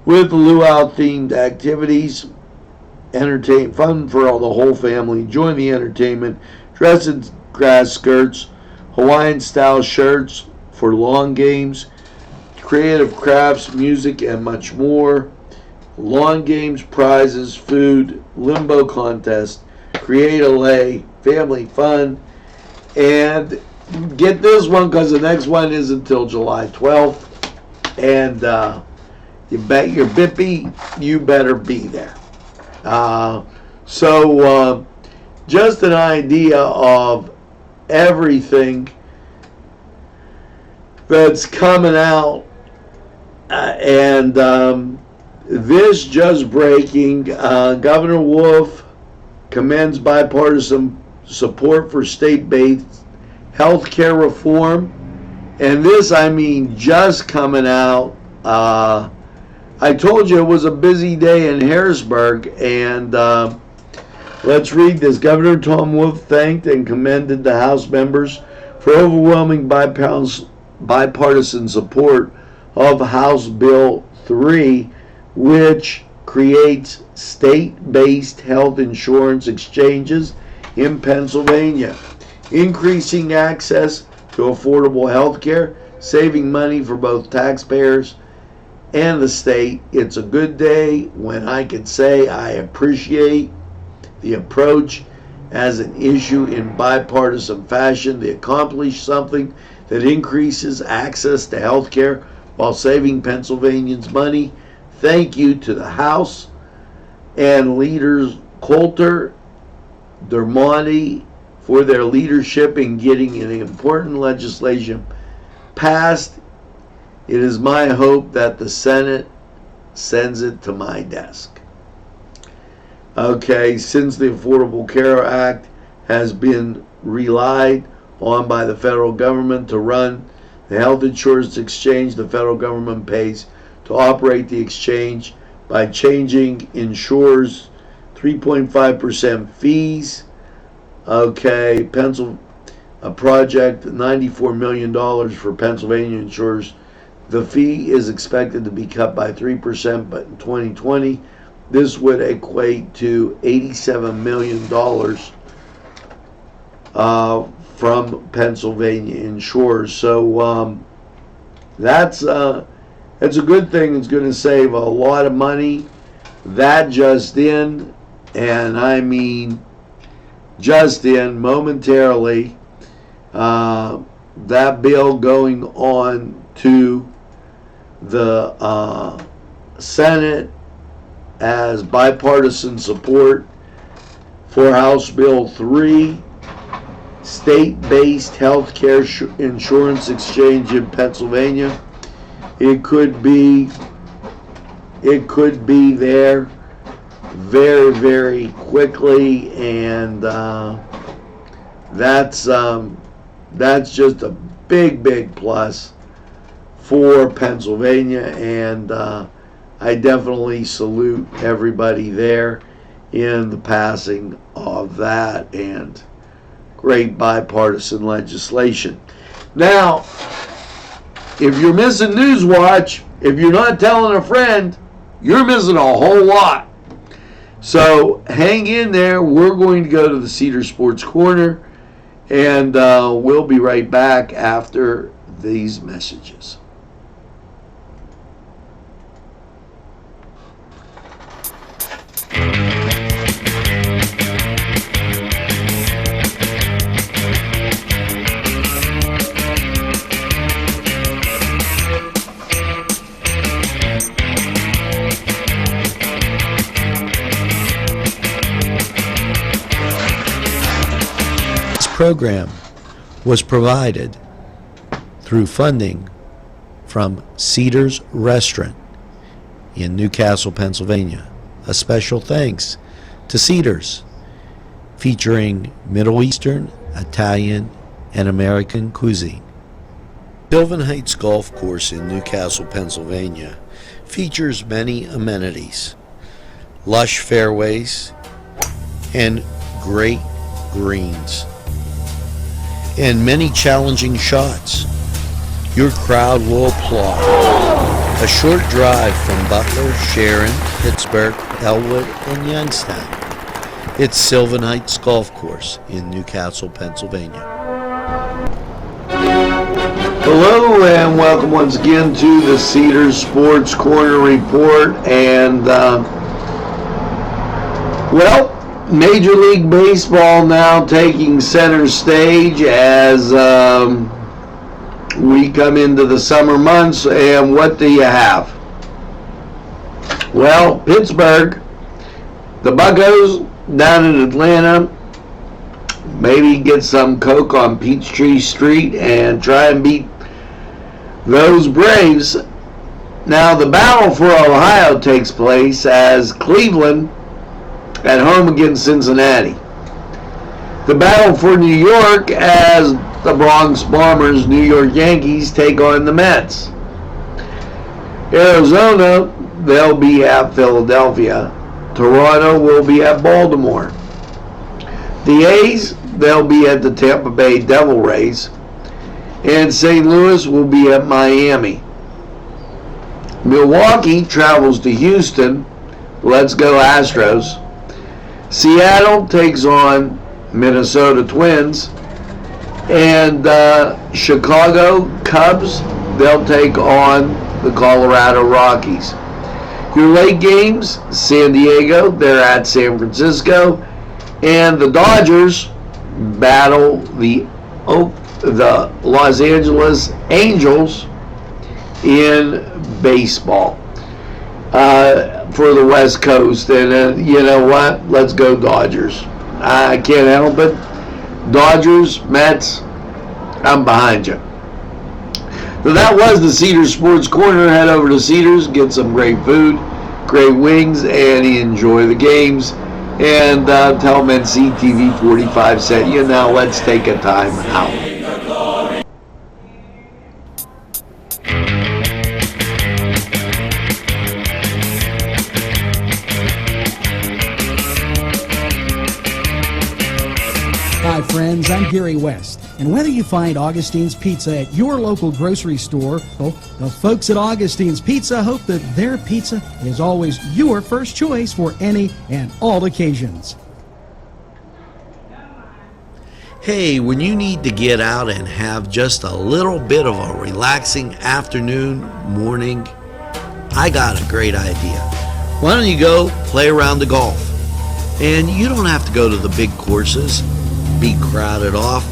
with luau-themed activities, fun for all the whole family. Join the entertainment, dress in grass skirts, Hawaiian-style shirts for lawn games, creative crafts, music, and much more. Lawn games, prizes, food, limbo contest, create a lay, family fun, and get this one because the next one is until July 12th, and you bet your bippy you better be there. So just an idea of everything that's coming out, and this just breaking. Governor Wolf commends bipartisan support for state-based health care reform, and this, I mean, just coming out. I told you it was a busy day in Harrisburg, and let's read this. Governor Tom Wolf thanked and commended the House members for overwhelming bipartisan support of House Bill 3, which creates state-based health insurance exchanges in Pennsylvania, increasing access to affordable health care, saving money for both taxpayers and the state. It's a good day when I can say I appreciate the approach as an issue in bipartisan fashion. They accomplished something that increases access to health care while saving Pennsylvanians money. Thank you to the House and leaders Coulter, Dermody for their leadership in getting an important legislation passed. It is my hope that the Senate sends it to my desk. Okay, since the Affordable Care Act has been relied on by the federal government to run the health insurance exchange, the federal government pays to operate the exchange by changing insurers' 3.5% fees. Okay, a project $94 million for Pennsylvania insurers. The fee is expected to be cut by 3%, but in 2020, this would equate to $87 million from Pennsylvania insurers. So that's a good thing. It's going to save a lot of money. That just in, and I mean just in momentarily, that bill going on to the Senate as bipartisan support for House Bill 3, state-based health care insurance exchange in Pennsylvania. It could be there very, very quickly, and that's just a big plus for Pennsylvania, and I definitely salute everybody there in the passing of that. And of great bipartisan legislation. Now, if you're missing Newswatch, if you're not telling a friend, you're missing a whole lot. So hang in there. We're going to go to the Cedar Sports Corner, and we'll be right back after these messages. Program was provided through funding from Cedars Restaurant in Newcastle, Pennsylvania. A special thanks to Cedars, featuring Middle Eastern, Italian, and American cuisine. Sylvan Heights Golf Course in Newcastle, Pennsylvania features many amenities, lush fairways, and great greens, and many challenging shots. Your crowd will applaud. A short drive from Butler, Sharon, Pittsburgh, Elwood, and Youngstown. It's Sylvan Heights Golf Course in Newcastle, Pennsylvania. Hello and welcome once again to the Cedars Sports Corner Report. And Major League Baseball now taking center stage as we come into the summer months. And what do you have? Well, Pittsburgh, the Buccos down in Atlanta, maybe get some Coke on Peachtree Street and try and beat those Braves. Now the battle for Ohio takes place as Cleveland at home against Cincinnati. The battle for New York as the Bronx Bombers, New York Yankees, take on the Mets. Arizona, they'll be at Philadelphia. Toronto will be at Baltimore. The A's, they'll be at the Tampa Bay Devil Rays. And St. Louis will be at Miami. Milwaukee travels to Houston. Let's go Astros. Seattle takes on Minnesota Twins. And Chicago Cubs, they'll take on the Colorado Rockies. Your late games, San Diego, they're at San Francisco. And the Dodgers battle the Los Angeles Angels in baseball for the West Coast. And you know what? Let's go Dodgers. I can't help it. Dodgers, Mets, I'm behind you. So that was the Cedars Sports Corner. Head over to Cedars, get some great food, great wings, and enjoy the games. And tell them Nctv45 sent you. Now let's take a time out. Hi friends, I'm Gary West, and whether you find Augustine's Pizza at your local grocery store, well, the folks at Augustine's Pizza hope that their pizza is always your first choice for any and all occasions. Hey, when you need to get out and have just a little bit of a relaxing afternoon, morning, I got a great idea. Why don't you go play around the golf? And you don't have to go to the big courses, be crowded off.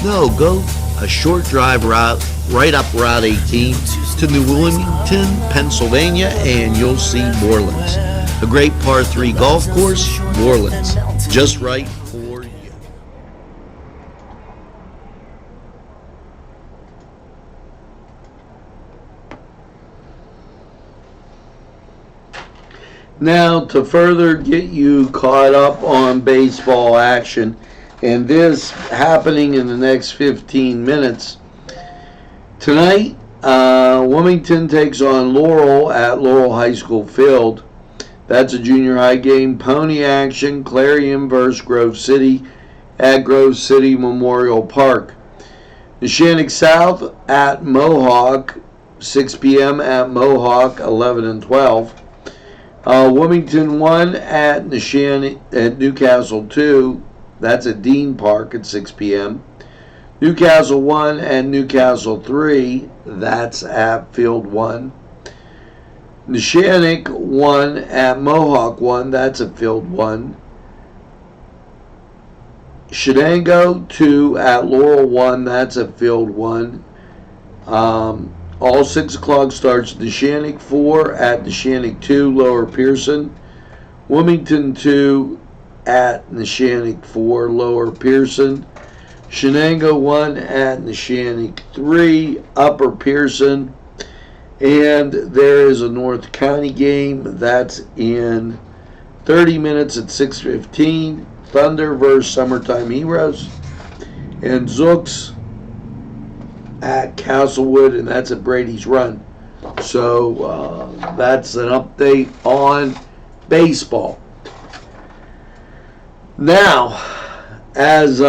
No, go a short drive route right up Route 18 to New Wilmington, Pennsylvania, and you'll see Morelands. A great par 3 golf course, Morelands, just right for you. Now, to further get you caught up on baseball action, and this happening in the next 15 minutes, tonight, Wilmington takes on Laurel at Laurel High School Field. That's a junior high game. Pony action, Clarion versus Grove City, at Grove City Memorial Park. Neshannock South at Mohawk, 6 p.m. at Mohawk, 11 and 12. Wilmington 1 at Newcastle 2, that's at Dean Park at 6 p.m. Newcastle 1 and Newcastle 3, that's at Field 1. Neshannock 1 at Mohawk 1, that's at Field 1. Shenango 2 at Laurel 1, that's at Field 1. All 6 o'clock starts. Neshannock 4 at Neshannock 2, Lower Pearson. Wilmington 2 at Neshannock 4, Lower Pearson. Shenango 1 at Neshannock 3, Upper Pearson. And there is a North County game that's in 30 minutes at 6:15. Thunder versus Summertime Heroes. And Zooks at Castlewood, and that's at Brady's Run. So that's an update on baseball. Now, as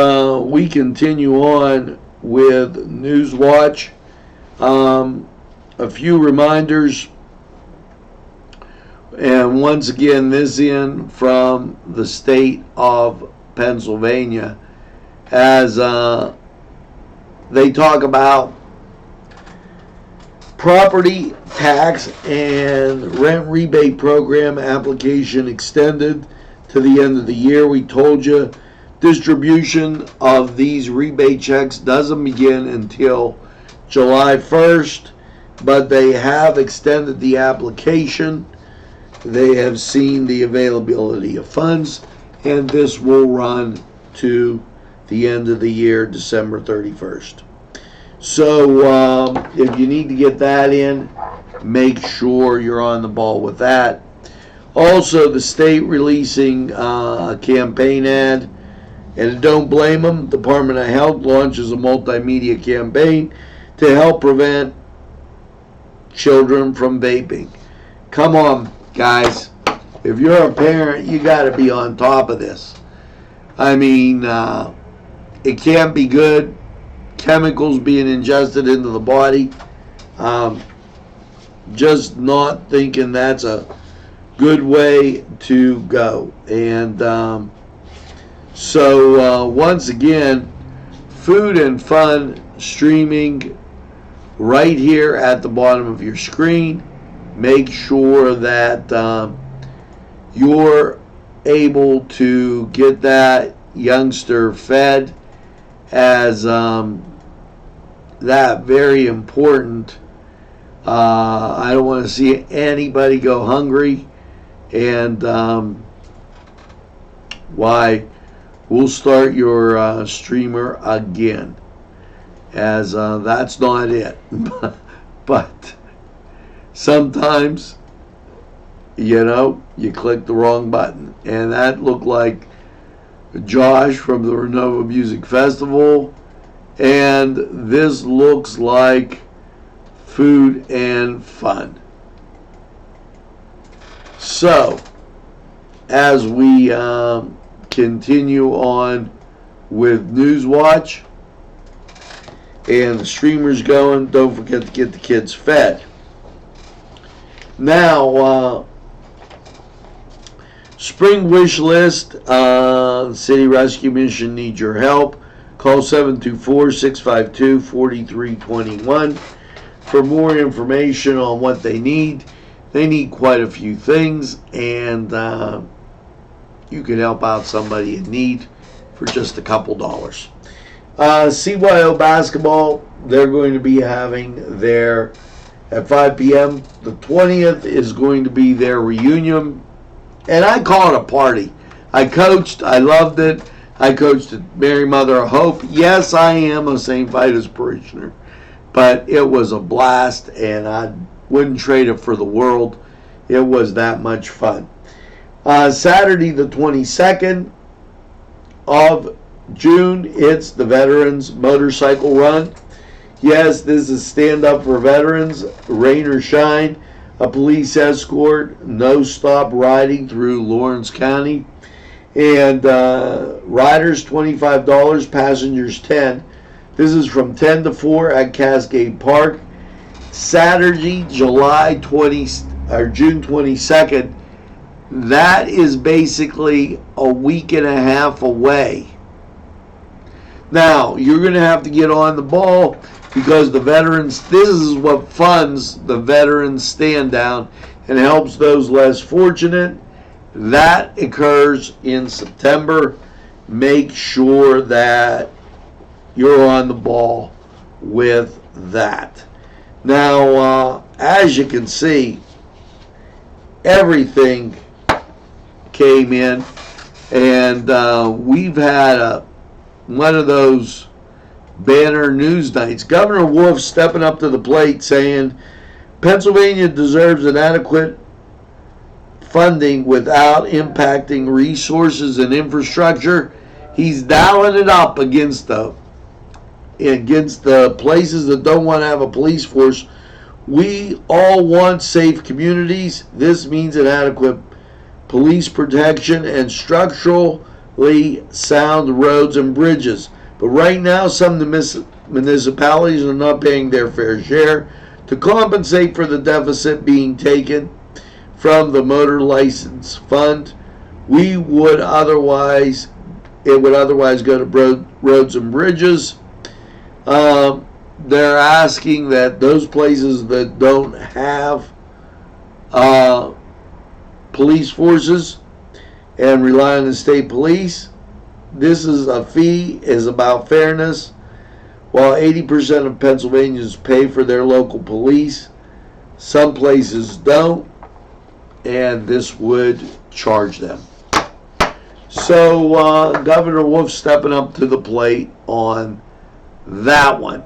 we continue on with Newswatch, a few reminders. And once again, this in from the state of Pennsylvania, as they talk about property tax and rent rebate program application extended to the end of the year. We told you distribution of these rebate checks doesn't begin until July 1st, but they have extended the application. They have seen the availability of funds, and this will run to the end of the year, December 31st. So if you need to get that in, make sure you're on the ball with that. Also, the state releasing a campaign ad, and don't blame them. Department of Health launches a multimedia campaign to help prevent children from vaping. Come on, guys. If you're a parent, you got to be on top of this. I mean, it can't be good. Chemicals being ingested into the body. Just not thinking that's a good way to go. And so once again, food and fun streaming right here at the bottom of your screen. Make sure that you're able to get that youngster fed, as that very important. I don't want to see anybody go hungry, and why, we'll start your streamer again, as that's not it. But sometimes, you know, you click the wrong button, and that looked like Josh from the Renova Music Festival, and this looks like food and fun. So, as we continue on with Newswatch and the streamers going, don't forget to get the kids fed. Now, spring wish list. City Rescue Mission needs your help. Call 724-652-4321 for more information on what they need. They need quite a few things, and you can help out somebody in need for just a couple dollars. CYO basketball, they're going to be having their, at 5 p.m., the 20th is going to be their reunion. And I call it a party. I coached. I loved it. I coached at Mary Mother of Hope. Yes, I am a St. Vitus parishioner. But it was a blast, and I wouldn't trade it for the world. It was that much fun. Saturday the 22nd of June, it's the Veterans Motorcycle Run. Yes, this is Stand Up for Veterans, rain or shine. A police escort, no stop riding through Lawrence County. And riders $25, passengers $10. This is from 10 to 4 at Cascade Park. Saturday, June 22nd. That is basically a week and a half away. Now, you're going to have to get on the ball because the veterans, this is what funds the veterans stand down and helps those less fortunate. That occurs in September. Make sure that you're on the ball with that. Now, as you can see, everything came in, and we've had one of those banner news nights. Governor Wolf stepping up to the plate saying Pennsylvania deserves an adequate funding without impacting resources and infrastructure. He's dialing it up against the places that don't want to have a police force. We all want safe communities. This means an adequate police protection and structurally sound roads and bridges. But right now, some municipalities are not paying their fair share to compensate for the deficit being taken from the motor license fund. It would otherwise go to roads and bridges. They're asking that those places that don't have police forces and rely on the state police, this is a fee, is about fairness. While 80% of Pennsylvanians pay for their local police, some places don't, and this would charge them. So Governor Wolf stepping up to the plate on that one.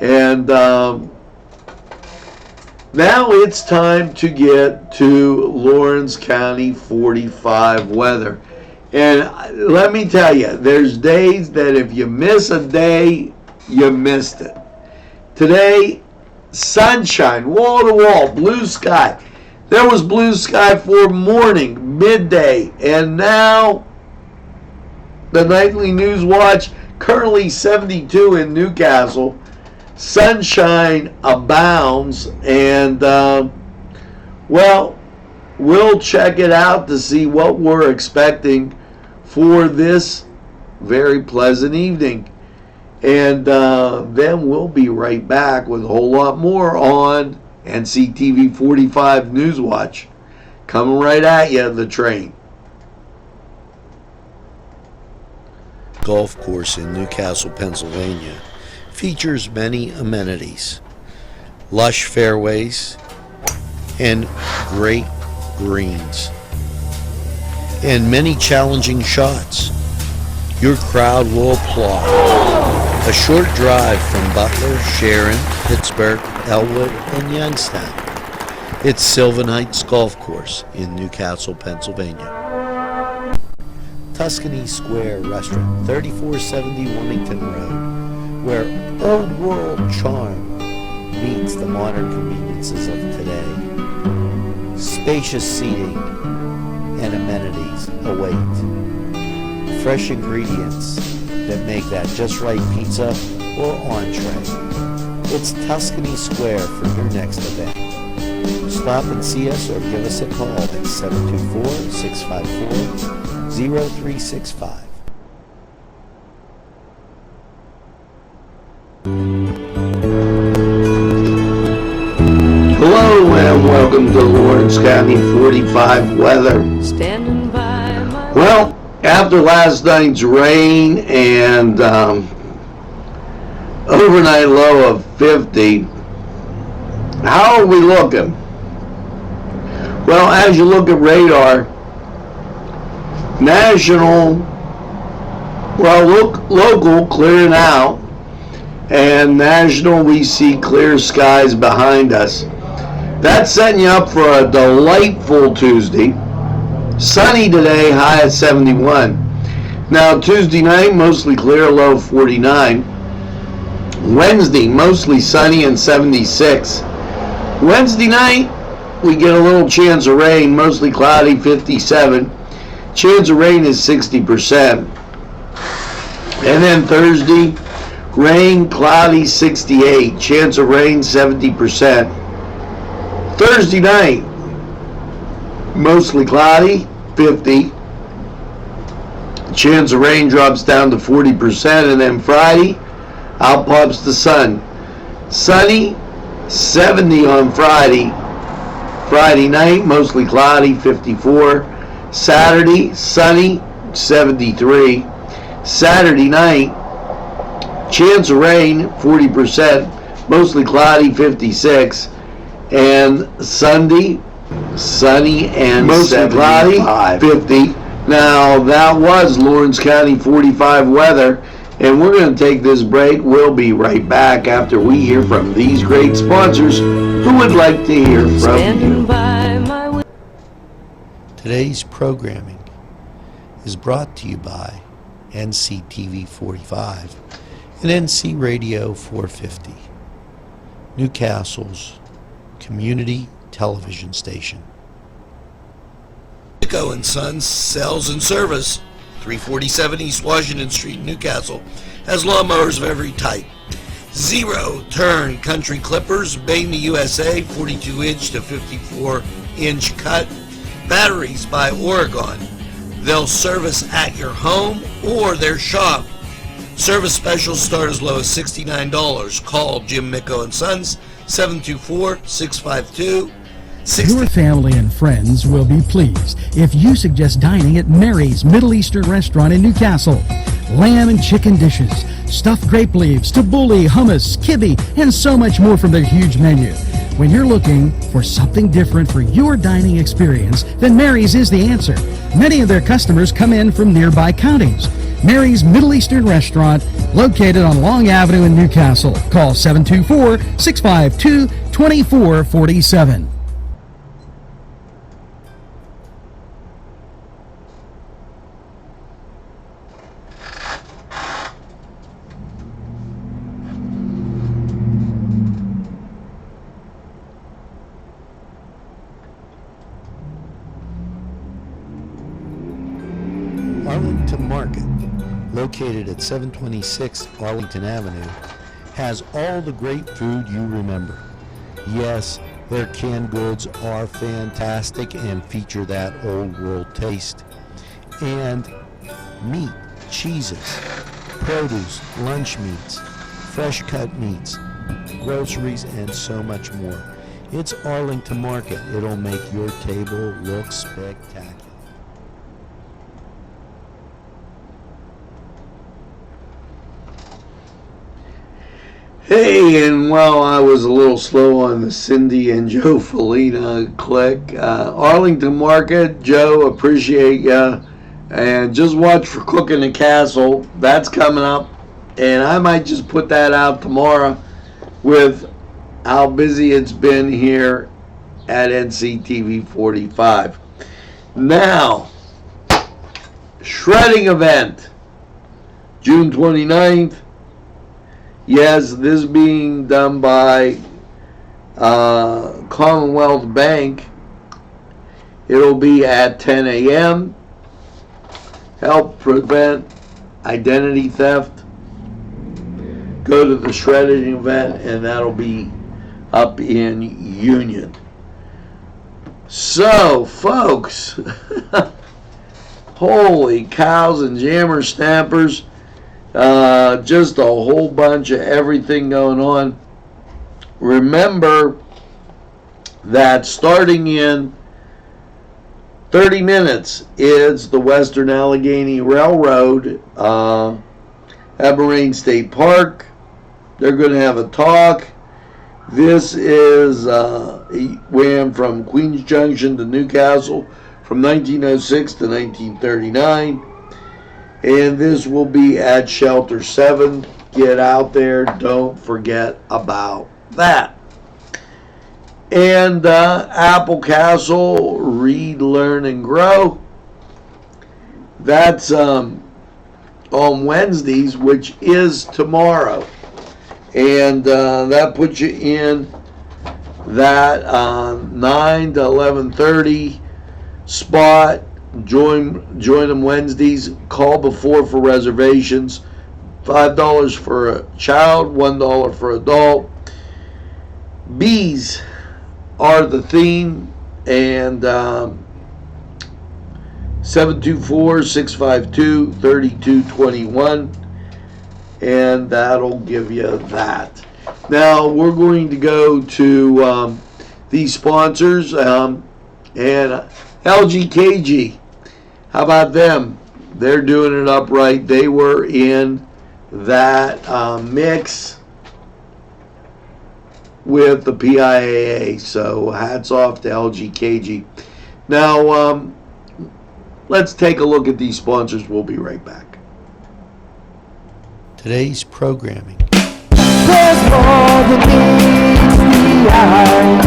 And now it's time to get to Lawrence County 45 weather. And let me tell you, there's days that if you miss a day, you missed it. Today, sunshine, wall to wall, blue sky. There was blue sky for morning, midday, and now the nightly news watch, currently 72 in Newcastle. Sunshine abounds, and well, we'll check it out to see what we're expecting for this very pleasant evening. And then we'll be right back with a whole lot more on Nctv45 Newswatch. Coming right at you, the train. Golf course in Newcastle, Pennsylvania features many amenities, lush fairways, and great greens, and many challenging shots. Your crowd will applaud. A short drive from Butler, Sharon, Pittsburgh, Elwood, and Youngstown. It's Sylvan Heights Golf Course in Newcastle, Pennsylvania. Tuscany Square Restaurant, 3470 Wilmington Road, where old world charm meets the modern conveniences of today. Spacious seating and amenities await. Fresh ingredients that make that just right pizza or entree. It's Tuscany Square for your next event. Stop and see us or give us a call at 724-654-0365. Hello and welcome to Lawrence County 45 weather. Well, after last night's rain and overnight low of 50, how are we looking? Well, as you look at radar, national, well, local clearing out, and national we see clear skies behind us. That's setting you up for a delightful Tuesday. Sunny today, high at 71. Now Tuesday night, mostly clear, low 49. Wednesday, mostly sunny and 76. Wednesday night, we get a little chance of rain, mostly cloudy, 57. Chance of rain is 60%. And then Thursday, rain, cloudy, 68. Chance of rain, 70%. Thursday night, mostly cloudy, 50. Chance of rain drops down to 40%. And then Friday, out pops the sun. Sunny, 70 on Friday. Friday night, mostly cloudy, 54. Saturday, sunny, 73. Saturday night, chance of rain, 40%, mostly cloudy, 56. And Sunday, sunny and mostly cloudy, 50. Now, that was Lawrence County 45 weather. And we're going to take this break. We'll be right back after we hear from these great sponsors who would like to hear from you. Today's programming is brought to you by Nctv45 and NC Radio 450, Newcastle's community television station. Nicco & Sons Sales and Service, 347 East Washington Street, Newcastle, has lawnmowers of every type. Zero-turn country clippers, made in the USA, 42-inch to 54-inch cut. Batteries by Oregon. They'll service at your home or their shop. Service specials start as low as $69. Call Jim Nicco & Sons, 724-652-60. Your family and friends will be pleased if you suggest dining at Mary's Middle Eastern Restaurant in Newcastle. Lamb and chicken dishes, stuffed grape leaves, tabbouleh, hummus, kibbe, and so much more from their huge menu. When you're looking for something different for your dining experience, then Mary's is the answer. Many of their customers come in from nearby counties. Mary's Middle Eastern Restaurant, located on Long Avenue in Newcastle. Call 724-652-2447. Arlington Market, located at 726 Arlington Avenue, has all the great food you remember. Yes, their canned goods are fantastic and feature that old world taste. And meat, cheeses, produce, lunch meats, fresh cut meats, groceries, and so much more. It's Arlington Market. It'll make your table look spectacular. Hey, and while I was a little slow on the Cindy and Joe Felina click, Arlington Market, Joe, appreciate ya. And just watch for Cooking the Castle. That's coming up. And I might just put that out tomorrow with how busy it's been here at NCTV45. Now, shredding event, June 29th. Yes, this being done by Commonwealth Bank. It'll be at 10 a.m. Help prevent identity theft. Go to the shredding event, and that'll be up in Union. So, folks, holy cows and jammer snappers. Just a whole bunch of everything going on. Remember that starting in 30 minutes is the Western Allegheny Railroad at Moraine State Park. They're going to have a talk. This is ran from Queens Junction to Newcastle from 1906 to 1939. And this will be at Shelter 7. Get out there. Don't forget about that. And Apple Castle, Read, Learn, and Grow. That's on Wednesdays, which is tomorrow. And that puts you in that 9 to 11:30 spot Join them Wednesdays. Call before for reservations. $5 for a child, $1 for adult. Bees are the theme, and 724-652-3221, and that'll give you that. Now we're going to go to these sponsors, and LGKG. How about them? They're doing it upright. They were in that mix with the PIAA, so hats off to LGKG. Now, let's take a look at these sponsors. We'll be right back. Today's programming. There's more than meets the eye.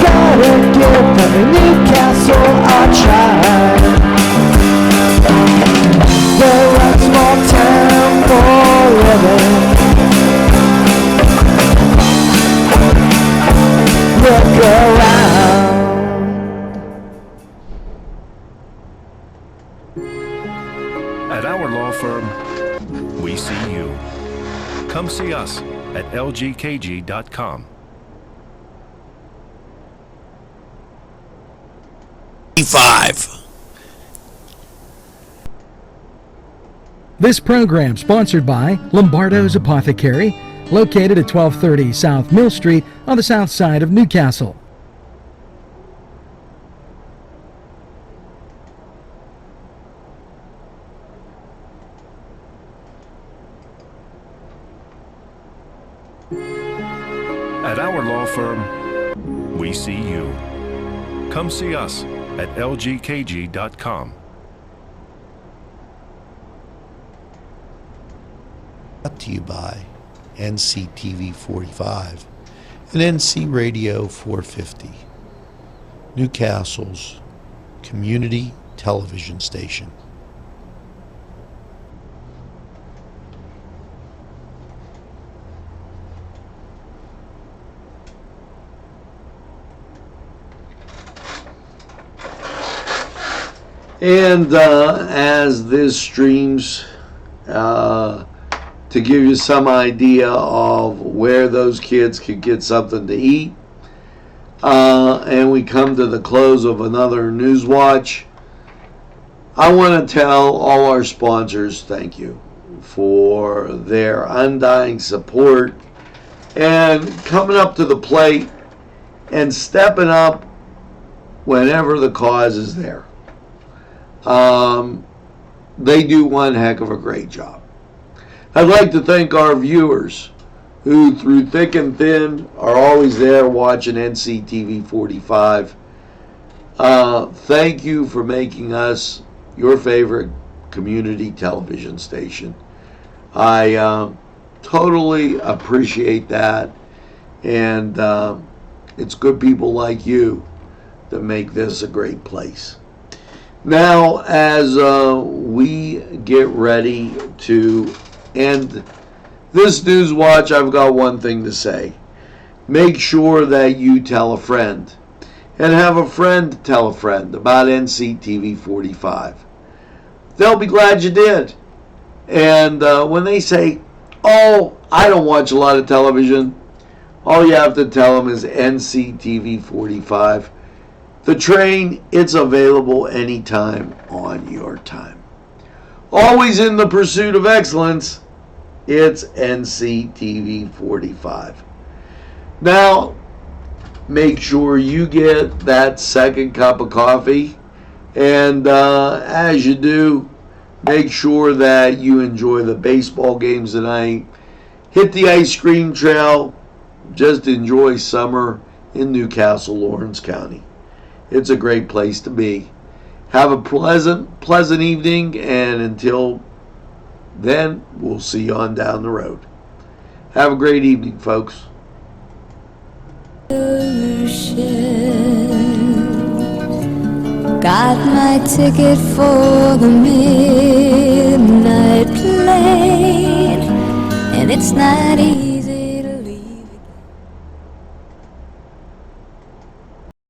Gotta give them a Newcastle a try. They're a small town for living. Look around. At our law firm, we see you. Come see us at lgkg.com. 5. This program sponsored by Lombardo's Apothecary, located at 1230 South Mill Street on the south side of Newcastle. At our law firm, we see you. Come see us at lgkg.com. Brought to you by Nctv45 and NC Radio 450, Newcastle's community television station. And as this streams, to give you some idea of where those kids could get something to eat, and we come to the close of another Newswatch, I want to tell all our sponsors thank you for their undying support and coming up to the plate and stepping up whenever the cause is there. They do one heck of a great job. I'd like to thank our viewers who, through thick and thin, are always there watching NCTV45. Thank you for making us your favorite community television station. I totally appreciate that, and it's good people like you that make this a great place. Now, as we get ready to end this Newswatch, I've got one thing to say. Make sure that you tell a friend, and have a friend tell a friend about NCTV45. They'll be glad you did. And when they say, oh, I don't watch a lot of television, all you have to tell them is NCTV45. The train, it's available anytime on your time. Always in the pursuit of excellence, it's NCTV45. Now, make sure you get that second cup of coffee, and as you do, make sure that you enjoy the baseball games tonight. Hit the ice cream trail. Just enjoy summer in Newcastle, Lawrence County. It's a great place to be. Have a pleasant evening, and until then, we'll see you on down the road. Have a great evening, folks. Got my ticket for the midnight plane, and it's not easy.